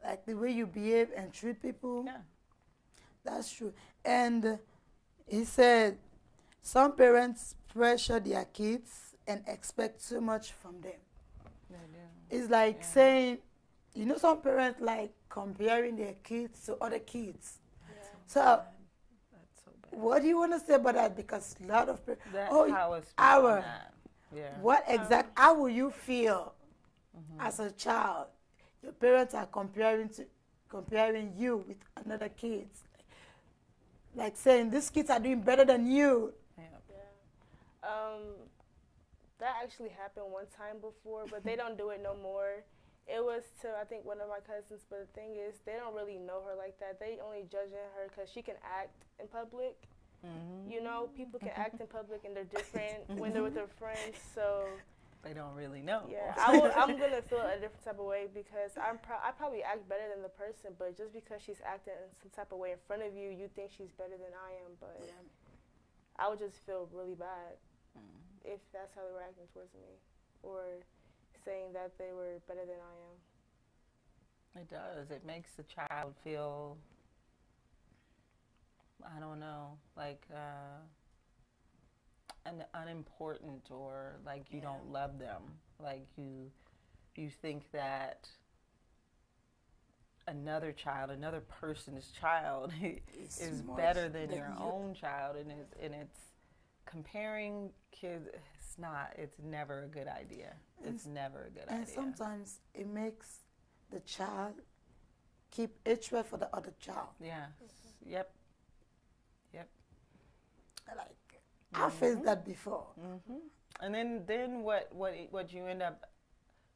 Like the way you behave and treat people. Yeah. That's true. And he said, some parents pressure their kids and expect too much from them. They do. It's like saying, you know, some parents like comparing their kids to other kids. Yeah. So, That's so bad. what do you want to say about that? Because a lot of parents, That's oh, how it's our, that. Yeah. what exact, how will you feel as a child? Your parents are comparing you with another kids. Like saying, these kids are doing better than you. Yeah. That actually happened one time before, but they don't do it no more. It was to, I think, one of my cousins, but the thing is, they don't really know her like that. They only judging her because she can act in public. You know, people can act in public and they're different when they're with their friends, so. They don't really know. Yeah, I'm going to feel a different type of way because I probably act better than the person, but just because she's acting in some type of way in front of you, you think she's better than I am, but I would just feel really bad if that's how they were acting towards me, or saying that they were better than I am. It does. It makes the child feel, I don't know, like unimportant, or like you don't love them. Like you think that another person's child is better than your own child, and it's comparing kids. It's never a good idea. It's never a good idea. And sometimes it makes the child keep hatred for the other child. Yeah. Yep. Like, I faced that before. And then what you end up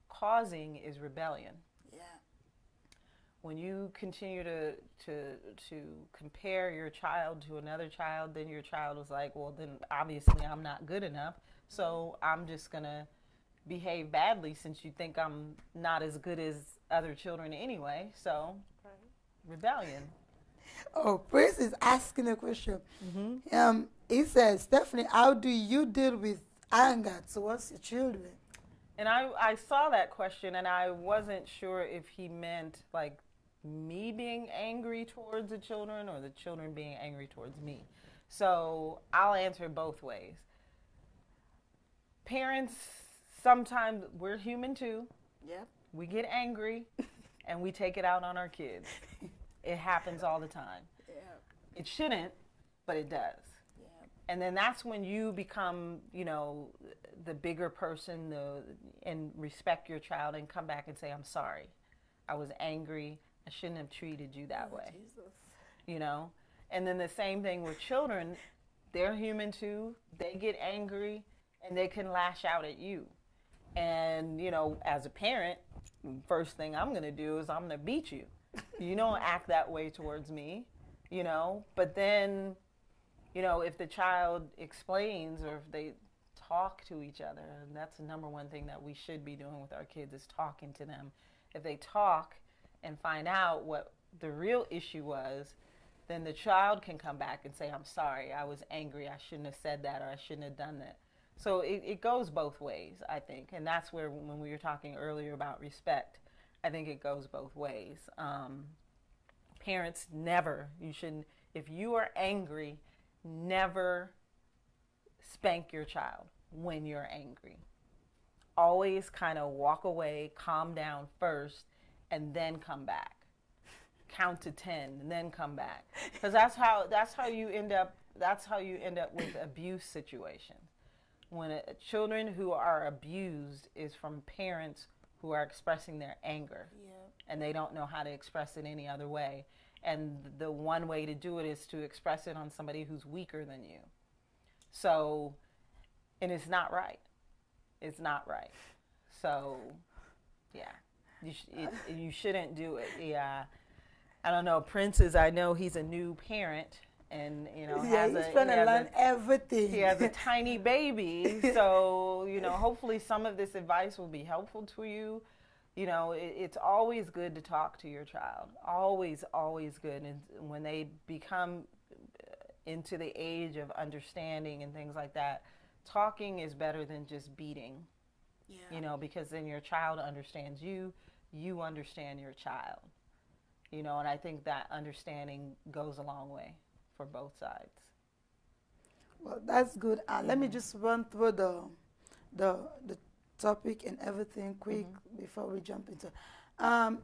causing is rebellion. Yeah. When you continue to compare your child to another child, then your child is like, well, then obviously I'm not good enough, so I'm just gonna behave badly since you think I'm not as good as other children anyway. So, rebellion. Oh, Prince is asking a question. He says, Stephanie, how do you deal with anger towards your children? And I saw that question, and I wasn't sure if he meant like me being angry towards the children or the children being angry towards me. So I'll answer both ways. Parents, sometimes we're human too. Yep. We get angry and we take it out on our kids. It happens all the time. Yeah. It shouldn't, but it does. Yeah. And then that's when you become, you know, the bigger person, and respect your child and come back and say, I'm sorry. I was angry. I shouldn't have treated you that way. Jesus. You know? And then the same thing with children. They're human too. They get angry and they can lash out at you. And, you know, as a parent, first thing I'm going to do is I'm going to beat you. You don't act that way towards me, you know? But then, you know, if the child explains or if they talk to each other, and that's the number one thing that we should be doing with our kids is talking to them. If they talk and find out what the real issue was, then the child can come back and say, I'm sorry, I was angry, I shouldn't have said that, or I shouldn't have done that. So it goes both ways, I think. And that's where, when we were talking earlier about respect, I think it goes both ways. Parents never, you shouldn't, if you are angry, never spank your child when you're angry. Always kind of walk away, calm down first, and then come back. Count to 10 and then come back. Because that's how you end up with abuse situations. When children who are abused is from parents who are expressing their anger, and they don't know how to express it any other way. And the one way to do it is to express it on somebody who's weaker than you. So, and it's not right. It's not right. So, yeah, you shouldn't do it. Yeah, I don't know. Prince is, I know he's a new parent. And, you know, he's trying to learn everything. He has a tiny baby. So, you know, hopefully some of this advice will be helpful to you. You know, it's always good to talk to your child. Always, always good. And when they become into the age of understanding and things like that, talking is better than just beating. Yeah. You know, because then your child understands you, you understand your child. You know, and I think that understanding goes a long way for both sides. Well, that's good. Let me just run through the topic and everything quick before we jump into.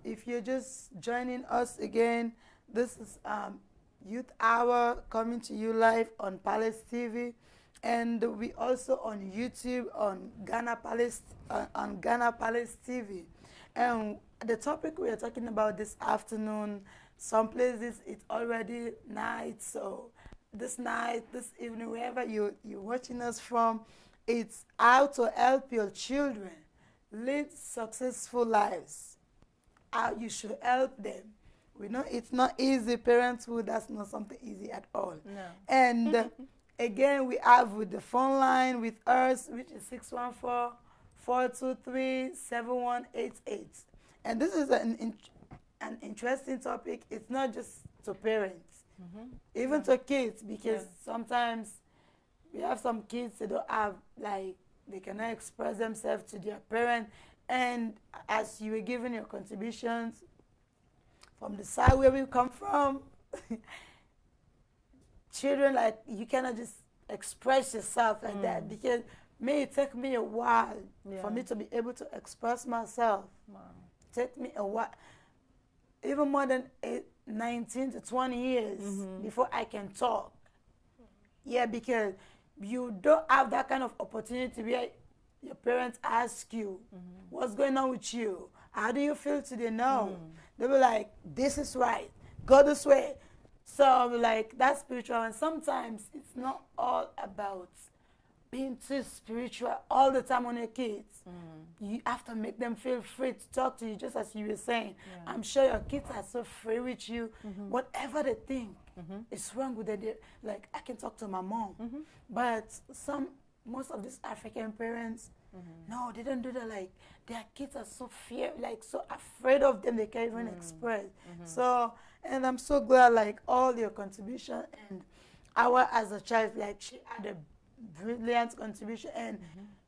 If you're just joining us again, this is Youth Hour coming to you live on Palace TV, and we also on YouTube on Ghana Palace TV. And the topic we are talking about this afternoon, some places it's already night, so this night, this evening, wherever you're watching us from, it's how to help your children lead successful lives. How you should help them. We know it's not easy. Parenthood, that's not something easy at all. No. And again, we have with the phone line with us, which is 614-423-7188. And this is an interesting topic. It's not just to parents, even to kids, because sometimes we have some kids that don't have, like, they cannot express themselves to their parent. And as you were giving your contributions from the side where we come from, children, like, you cannot just express yourself like that, because it take me a while for me to be able to express myself. Wow. Take me a while, even more than 19 to 20 years before I can talk. Yeah, because you don't have that kind of opportunity where your parents ask you, what's going on with you? How do you feel today? No. They were like, this is right. Go this way. So, like, that's spiritual. And sometimes it's not all about being too spiritual all the time on your kids. You have to make them feel free to talk to you, just as you were saying. I'm sure your kids are so free with you. Whatever they think is wrong with it, like, I can talk to my mom. But most of these African parents, no, they don't do that. Like, their kids are so so afraid of them, they can't even express. So, and I'm so glad, like, all your contribution, and our as a child, like, she had a brilliant contribution, and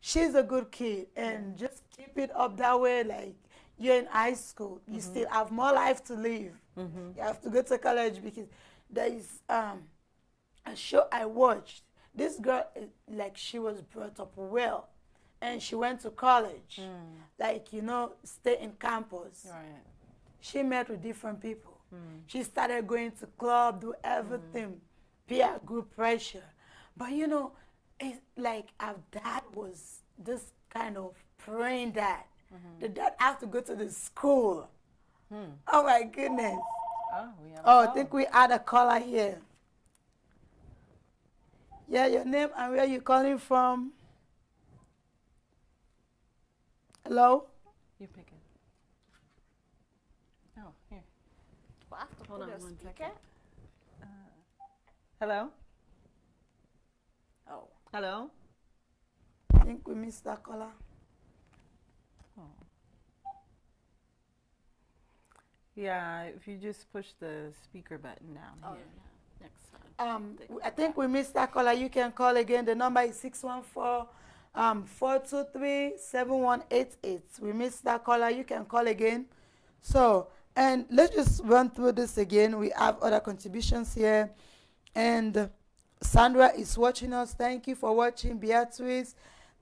she's a good kid, and just keep it up that way. Like, you're in high school, you still have more life to live. You have to go to college, because there is a show I watched. This girl, like, she was brought up well, and she went to college, like, you know, stay in campus. Right. She met with different people. She started going to club, do everything, peer group pressure. But you know, it's like our dad was this kind of praying dad. The dad has to go to the school. Oh my goodness. Oh, we have a Oh, I call. think we had a caller here. Yeah, your name and where you calling from? Hello? You pick it. Oh, here. Hold on one second. Hello? Oh, Hello? I think we missed that caller. Yeah, if you just push the speaker button down Oh, here. yeah. Next time. I think we missed that caller. You can call again. The number is 614-423-7188. We missed that caller. You can call again. So, and let's just run through this again. We have other contributions here. And Sandra is watching us. Thank you for watching. Beatrice,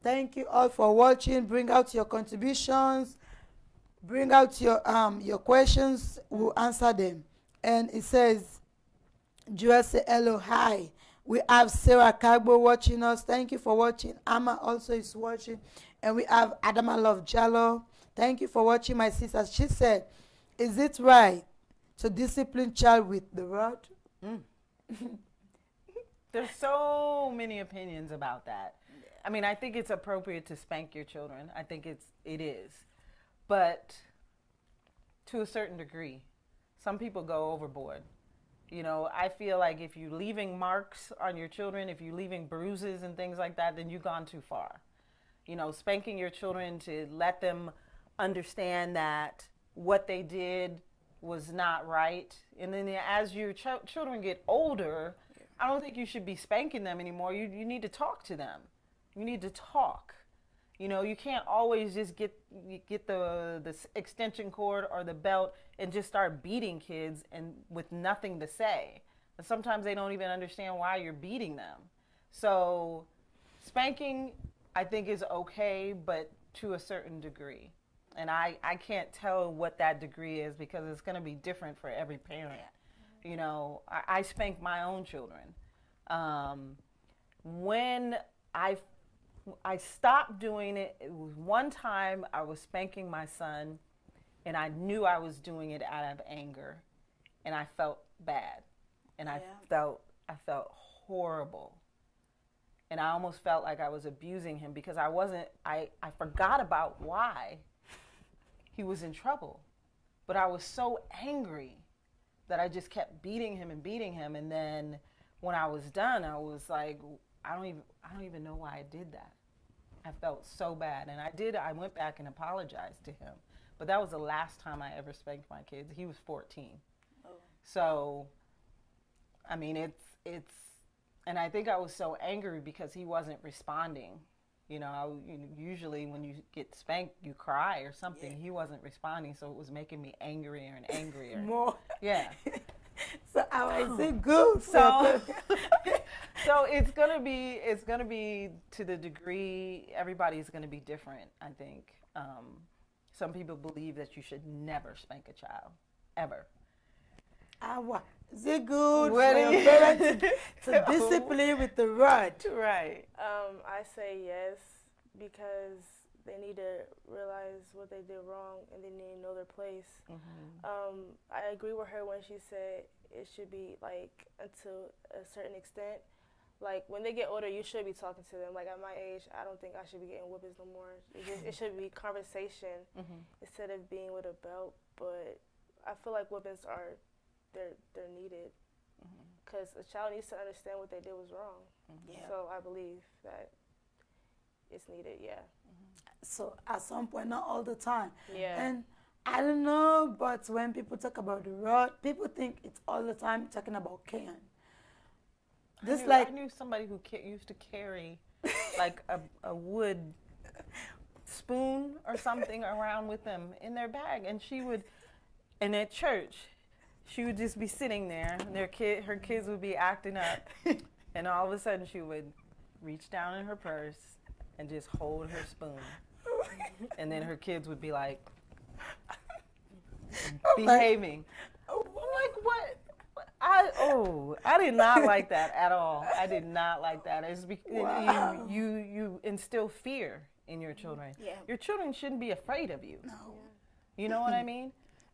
thank you all for watching. Bring out your contributions. Bring out your questions. We'll answer them. And it says, Joel say hello, hi. We have Sarah Kagbo watching us. Thank you for watching. Amma also is watching. And we have Adama Love Jallo. Thank you for watching, my sister. She said, is it right to discipline child with the rod? There's so many opinions about that. I mean, I think it's appropriate to spank your children. I think it is. But to a certain degree, some people go overboard. You know, I feel like if you're leaving marks on your children, if you're leaving bruises and things like that, then you've gone too far. You know, spanking your children to let them understand that what they did was not right. And then as your children get older, I don't think you should be spanking them anymore. You need to talk to them. You need to talk. You know, you can't always just get the extension cord or the belt and just start beating kids and with nothing to say. And sometimes they don't even understand why you're beating them. So spanking, I think, is okay, but to a certain degree. And I can't tell what that degree is because it's going to be different for every parent. You know, I spank my own children. When I stopped doing it, it was one time I was spanking my son, and I knew I was doing it out of anger, and I felt bad, and I felt horrible, and I almost felt like I was abusing him because I forgot about why he was in trouble, but I was so angry that I just kept beating him, and then when I was done, I was like, I don't even know why I did that. I felt so bad, and I went back and apologized to him, but that was the last time I ever spanked my kids. He was 14. Oh. So, I mean, it's, and I think I was so angry because he wasn't responding. You know, usually when you get spanked, you cry or something. Yeah. He wasn't responding, so it was making me angrier and angrier. More. Yeah. So I was good. So it's gonna be to the degree everybody's gonna be different. I think some people believe that you should never spank a child ever. Is it good for your parents to discipline with the rod? Right. I say yes because they need to realize what they did wrong and they need to know their place. Mm-hmm. I agree with her when she said it should be like until a certain extent. Like when they get older, you should be talking to them. Like at my age, I don't think I should be getting whoopings no more. It should be conversation instead of being with a belt. But I feel like whoopings they're needed because a child needs to understand what they did was wrong. Yeah. So I believe that it's needed. Yeah. So at some point, not all the time. Yeah. And I don't know, but when people talk about the rod, people think it's all the time talking about cane. I knew somebody who used to carry like a wood spoon or something around with them in their bag, and and at church, she would just be sitting there, and her kids would be acting up, and all of a sudden she would reach down in her purse and just hold her spoon. And then her kids would be like, behaving. I'm like, what? Oh, I did not like that at all. I did not like that. Wow. You instill fear in your children. Yeah. Your children shouldn't be afraid of you. No. You know what I mean?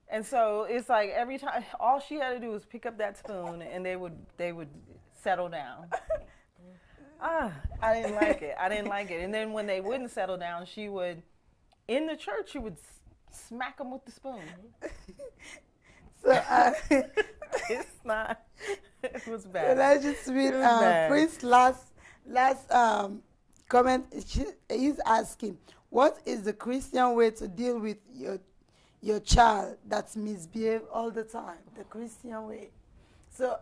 And so it's like every time, all she had to do was pick up that spoon, and they would settle down. I didn't like it. I didn't like it. And then when they wouldn't settle down, she would, in the church, she would smack them with the spoon. So, It's not. It was so bad. let's just read bad. Prince's last comment. He's asking, what is the Christian way to deal with your child that's misbehave all the time? The Christian way. So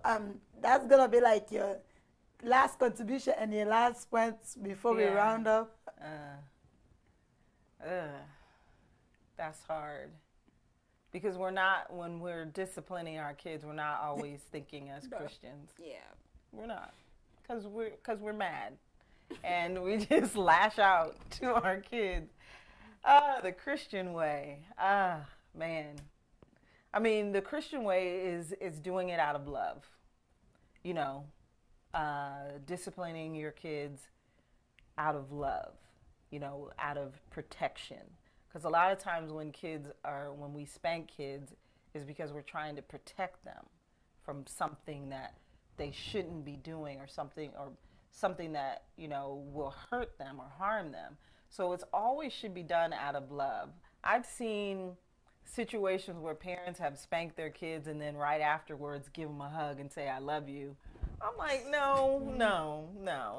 that's gonna be like your last contribution and your last points before we Yeah. round up. That's hard. Because when we're disciplining our kids, we're not always thinking as Christians. Yeah. We're not. Because we're mad. And we just lash out to our kids. The Christian way. Man. I mean, the Christian way is doing it out of love. You know, disciplining your kids out of love, you know, out of protection. Because a lot of times when we spank kids is because we're trying to protect them from something that they shouldn't be doing or something that, you know, will hurt them or harm them. So it's always should be done out of love. I've seen situations where parents have spanked their kids and then right afterwards give them a hug and say, I love you. I'm like, no,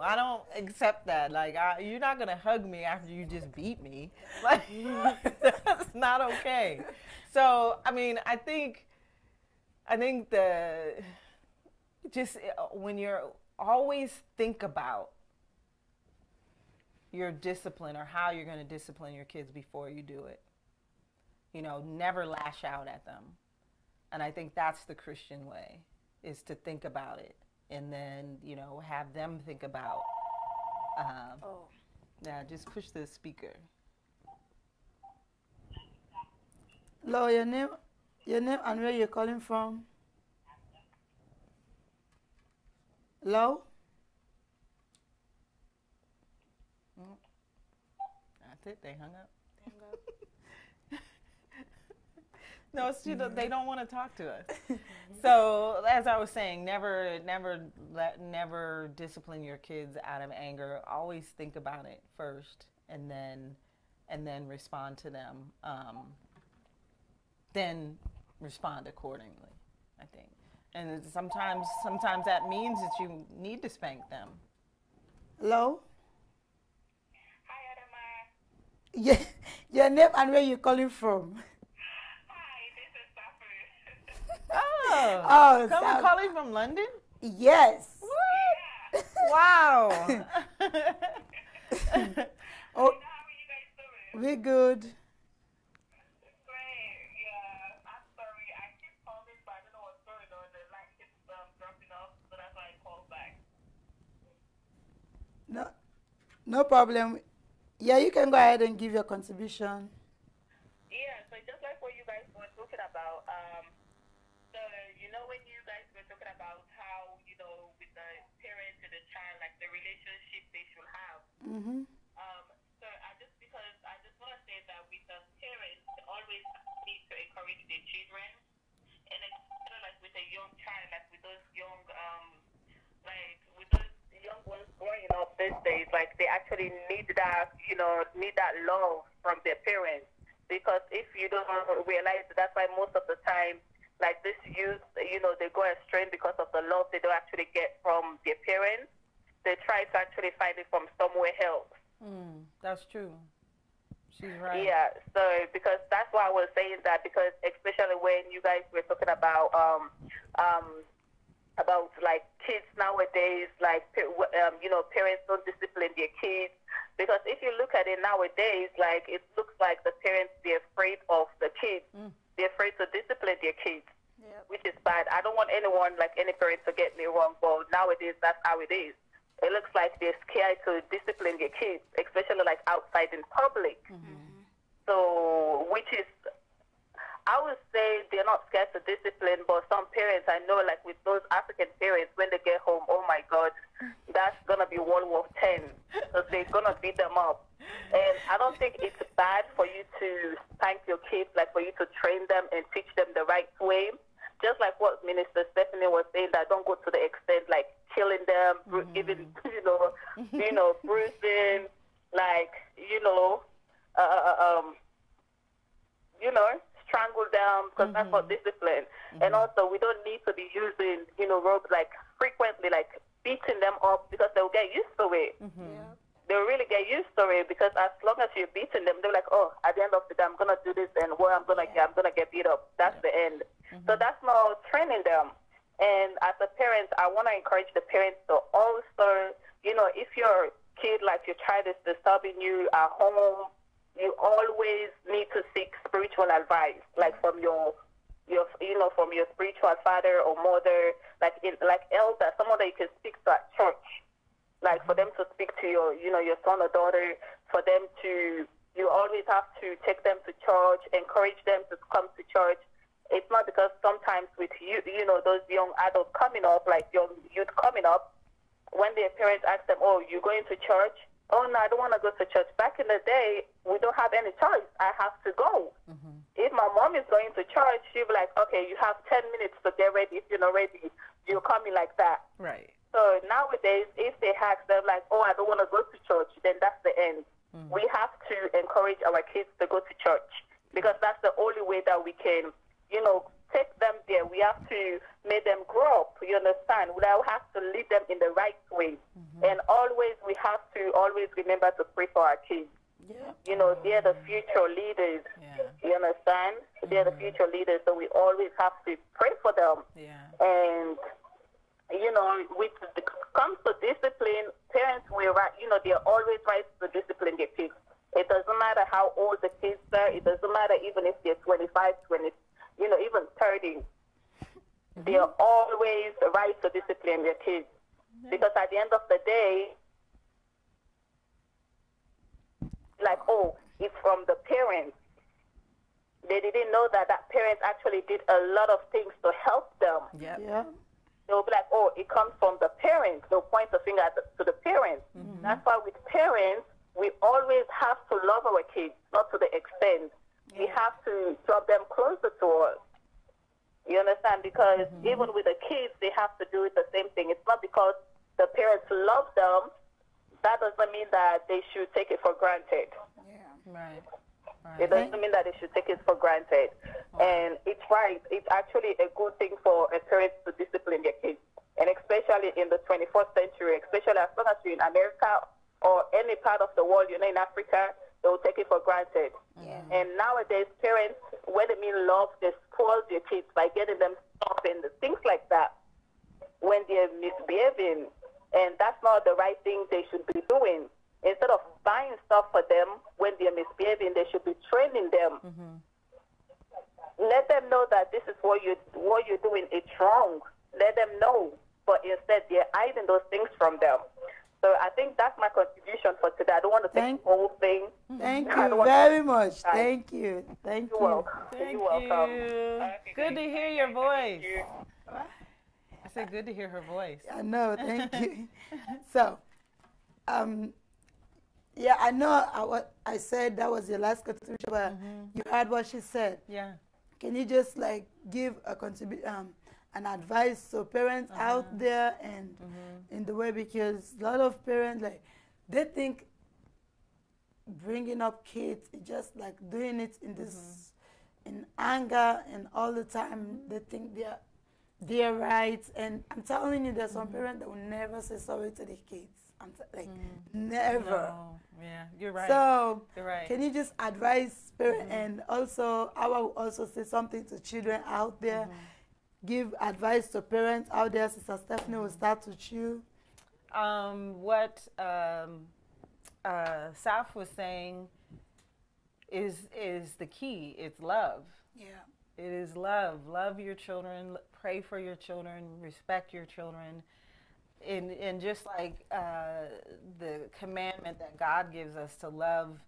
I don't accept that. Like, you're not going to hug me after you just beat me. Like, that's not okay. So, I mean, I think when you're always think about your discipline or how you're going to discipline your kids before you do it. You know, never lash out at them. And I think that's the Christian way, is to think about it. And then, you know, have them think about, just push the speaker. Hello, your name and where you're calling from? Hello? That's it, they hung up. No, they don't want to talk to us. So, as I was saying, never discipline your kids out of anger. Always think about it first, and then respond to them. Then respond accordingly, I think. And sometimes that means that you need to spank them. Hello? Hi, Adama. Yeah, your name and where you're calling from? Oh, calling from London? Yes. What? Wow. Oh, Oh, how are you guys doing? we're good. Great. Yeah. I'm sorry. I keep calling, but I don't know what's going on. The line keeps dropping off, so that's why I called back. No problem. Yeah, you can go ahead and give your contribution. Yeah. So just like what you guys were talking about, so you know when you guys were talking about how with the parent and the child, like the relationship they should have. Mm-hmm. So I just want to say that with the parents, they always need to encourage their children, and it's like with a young child, like with those young ones growing up these days, like they actually need that love from their parents, because if you don't realize that's why most of the time, like this youth, they go astray because of the love they don't actually get from their parents. They try to actually find it from somewhere else. That's true. She's right. Yeah, so because that's why I was saying that, because especially when you guys were talking about like kids nowadays, like parents don't discipline their kids, because if you look at it nowadays, like it looks like the parents, they're afraid of the kids. They're afraid to discipline their kids, which is bad. I don't want anyone, like any parent, to get me wrong, but nowadays that's how it is. It looks like they're scared to discipline their kids, especially like outside in public. So, which is, I would say they're not scared to discipline, but some parents, I know, like with those African parents, when they get home, oh my God, that's going to be World War X, because they're going to beat them up. And I don't think it's bad for you to spank your kids, like for you to train them and teach them the right way. Just like what Minister Stephanie was saying, that don't go to the extent like killing them, giving, bruising, like, strangle them, because that's not discipline. And also, we don't need to be using, ropes like frequently, like beating them up, because they'll get used to it. Yeah. They'll really get used to it, because as long as you're beating them, they're like, oh, at the end of the day, I'm gonna do this, and what I'm gonna get beat up. That's the end. So that's not training them. And as a parent, I want to encourage the parents to also, if your kid, like your child, is disturbing you at home, you always need to seek spiritual advice, like from your from your spiritual father or mother, like elder, someone that you can speak to at church, like for them to speak to your son or daughter, for them to, you always have to take them to church, encourage them to come to church. It's not because sometimes with those young adults coming up, like young youth coming up, when their parents ask them, oh, you going to church? Oh, no, I don't want to go to church. Back in the day, we don't have any choice. I have to go. If my mom is going to church, she'll be like, okay, you have 10 minutes to get ready. If you're not ready, you're coming like that. Right. So nowadays, if they ask them like, oh, I don't want to go to church, then that's the end. We have to encourage our kids to go to church, because that's the only way that we can, take them there. We have to make them grow up, you understand? We have to lead them in the right way. And always, we have to always remember to pray for our kids. Yeah. They're the future leaders. Yeah. You understand? They're the future leaders, so we always have to pray for them. Yeah. And, when it comes to discipline, parents will, they're always right to discipline their kids. It doesn't matter how old the kids are. It doesn't matter even if they're 25, 20, even 30. They're always right to discipline their kids. Because at the end of the day, like, oh, it's from the parents. They didn't know that parents actually did a lot of things to help them. Yep. Yeah. They'll be like, oh, it comes from the parents. They'll point the finger to the parents. That's why with parents, we always have to love our kids, not to the extent. We have to draw them closer to us. You understand? Because even with the kids, they have to do it the same thing. It's not because the parents love them, that doesn't mean that they should take it for granted. Right. It doesn't mean that they should take it for granted. And it's right. It's actually a good thing for a parent to discipline their kids. And especially in the 21st century, especially as long as you're in America or any part of the world, in Africa, they will take it for granted. Yeah. And nowadays, parents, when they mean love, they spoil their kids by getting them stuff and things like that when they're misbehaving. And that's not the right thing they should be doing. Instead of buying stuff for them when they're misbehaving, they should be training them. Let them know that this is what you're doing. It's wrong. Let them know. But instead, they're hiding those things from them. So I think that's my contribution for today. I don't want to take the whole thing. Thank you very much. Thank you. Thank you. You're welcome. Thank You're welcome. you. Good to hear your voice. I said good to hear her voice. I know. Thank you. So, yeah, I know what I said that was your last contribution, but you heard what she said. Yeah. Can you just give a an advice to parents out there and in the way, because a lot of parents they think bringing up kids is just doing it in this in anger, and all the time they think they're right. And I'm telling you, there's some parents that will never say sorry to their kids. Never. No. Yeah, you're right. So, you're right. Can you just advise parents, and also I will also say something to children out there, give advice to parents out there. Sister Stephanie will start with you. What Saf was saying is the key. It's love. Yeah. It is love. Love your children. Pray for your children. Respect your children. And just like the commandment that God gives us to love,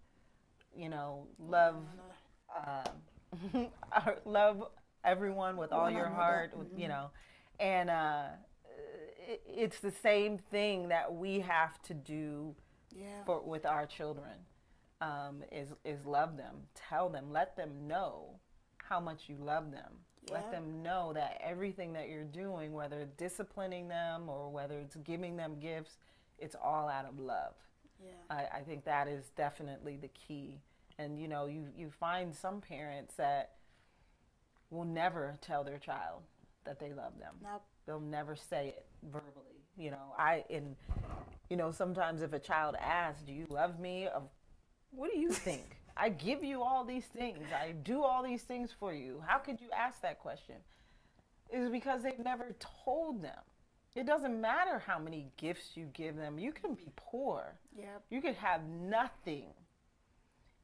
love everyone with all your heart, you know. And it's the same thing that we have to do with our children, is love them, tell them, let them know how much you love them. Yeah. Let them know that everything that you're doing, whether it's disciplining them or whether it's giving them gifts, it's all out of love. Yeah. I think that is definitely the key. And, you know, you find some parents that will never tell their child that they love them. Nope. They'll never say it verbally. You know, sometimes if a child asks, do you love me? What do you think? I give you all these things. I do all these things for you. How could you ask that question? It's because they've never told them. It doesn't matter how many gifts you give them. You can be poor. Yep. You could have nothing.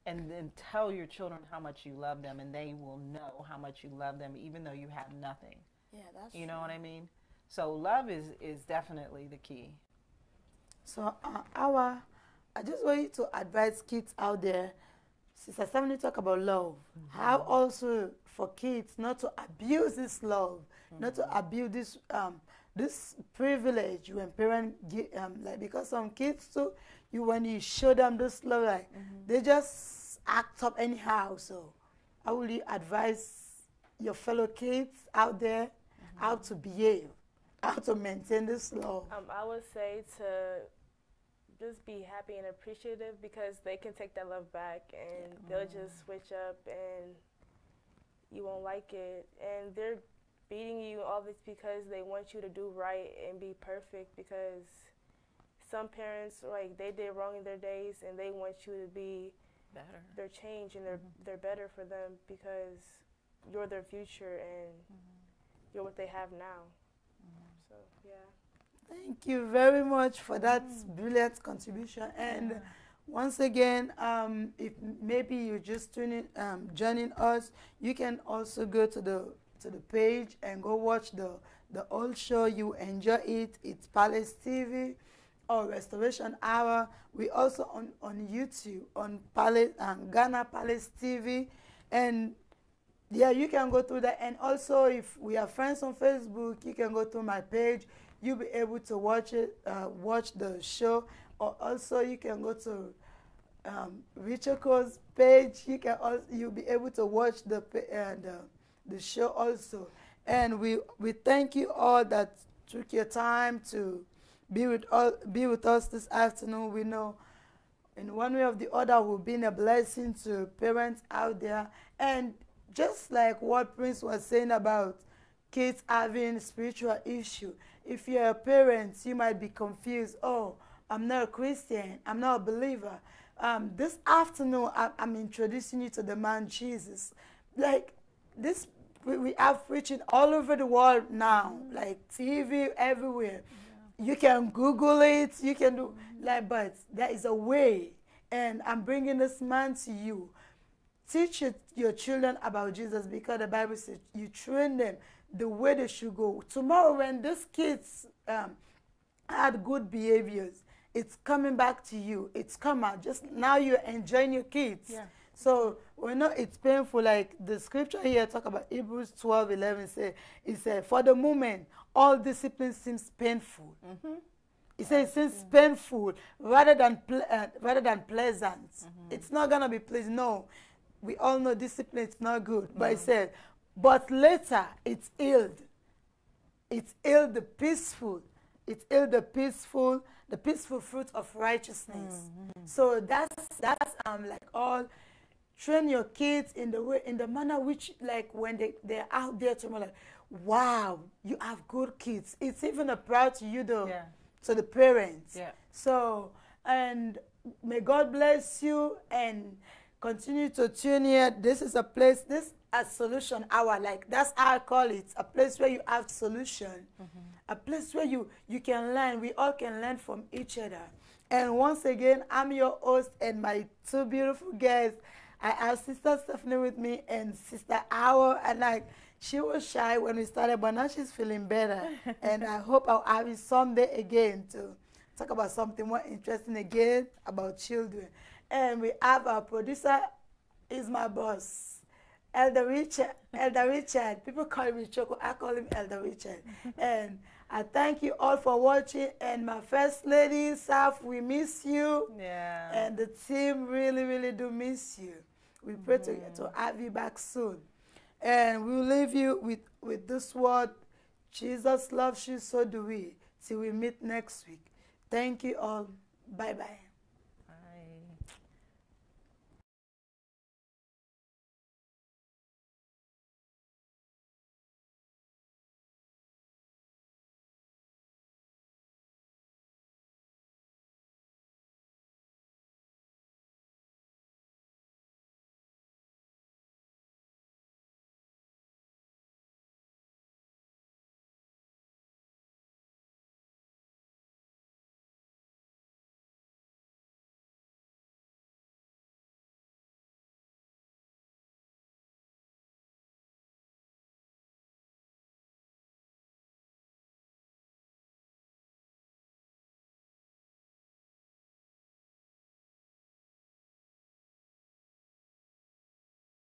And then tell your children how much you love them, and they will know how much you love them, even though you have nothing. Yeah, that's true. You know what I mean? So love is definitely the key. So I just want you to advise kids out there. Sister Stephanie talk about love. How also for kids not to abuse this love, not to abuse this this privilege when parents give like, because some kids too, when you show them this love, like they just act up anyhow. So how will you advise your fellow kids out there how to behave, how to maintain this love? I would say to just be happy and appreciative, because they can take that love back and they'll just switch up and you won't like it. And they're beating you all this because they want you to do right and be perfect, because some parents, like, they did wrong in their days and they want you to be better. They're changed and they're better for them, because you're their future and you're what they have now. So, yeah. Thank you very much for that brilliant contribution. And once again, if maybe you're just joining us, you can also go to the page and go watch the old show. You enjoy it. It's Palace TV or Restoration Hour. We also on YouTube on Palace Ghana Palace TV, and yeah, you can go through that. And also, if we are friends on Facebook, you can go to my page. You'll be able to watch it, watch the show, or also you can go to Richoko's page. You'll be able to watch the show also. And we thank you all that took your time to be with us this afternoon. We know in one way or the other we've been a blessing to parents out there. And just like what Prince was saying about kids having spiritual issue, if you're a parent, you might be confused. Oh, I'm not a Christian. I'm not a believer. This afternoon, I'm introducing you to the man Jesus. Like this, we have preaching all over the world now, like TV everywhere. Yeah. You can Google it. You can do but there is a way, and I'm bringing this man to you. Teach your children about Jesus, because the Bible says you train them the way they should go. Tomorrow, when these kids had good behaviors, it's coming back to you. It's come out. Just now you're enjoying your kids. Yeah. So we know it's painful. Like the scripture here talk about Hebrews 12:11 it says, for the moment, all discipline seems painful. It says it seems painful rather than pleasant. It's not going to be pleasant. No. We all know discipline is not good. But it said, but later it's healed. It's healed the peaceful. It's healed the peaceful fruit of righteousness. So that's like all. Train your kids in the manner which, like, when they're out there tomorrow, like, wow, you have good kids. It's even a proud to you though, to the parents. Yeah. So, and may God bless you and continue to tune here. This is a place, a solution hour, like that's how I call it, a place where you have solution, a place where you can learn. We all can learn from each other. And once again, I'm your host and my two beautiful guests. I have Sister Stephanie with me and Sister Awo, and like she was shy when we started, but now she's feeling better. And I hope I'll have you someday again to talk about something more interesting again about children. And we have our producer, is my boss. Elder Richard. People call me Choco. I call him Elder Richard. And I thank you all for watching. And my First Lady, Saf, we miss you. Yeah. And the team really, really do miss you. We pray to have you back soon. And we'll leave you with this word. Jesus loves you, so do we. Till we meet next week. Thank you all. Bye-bye.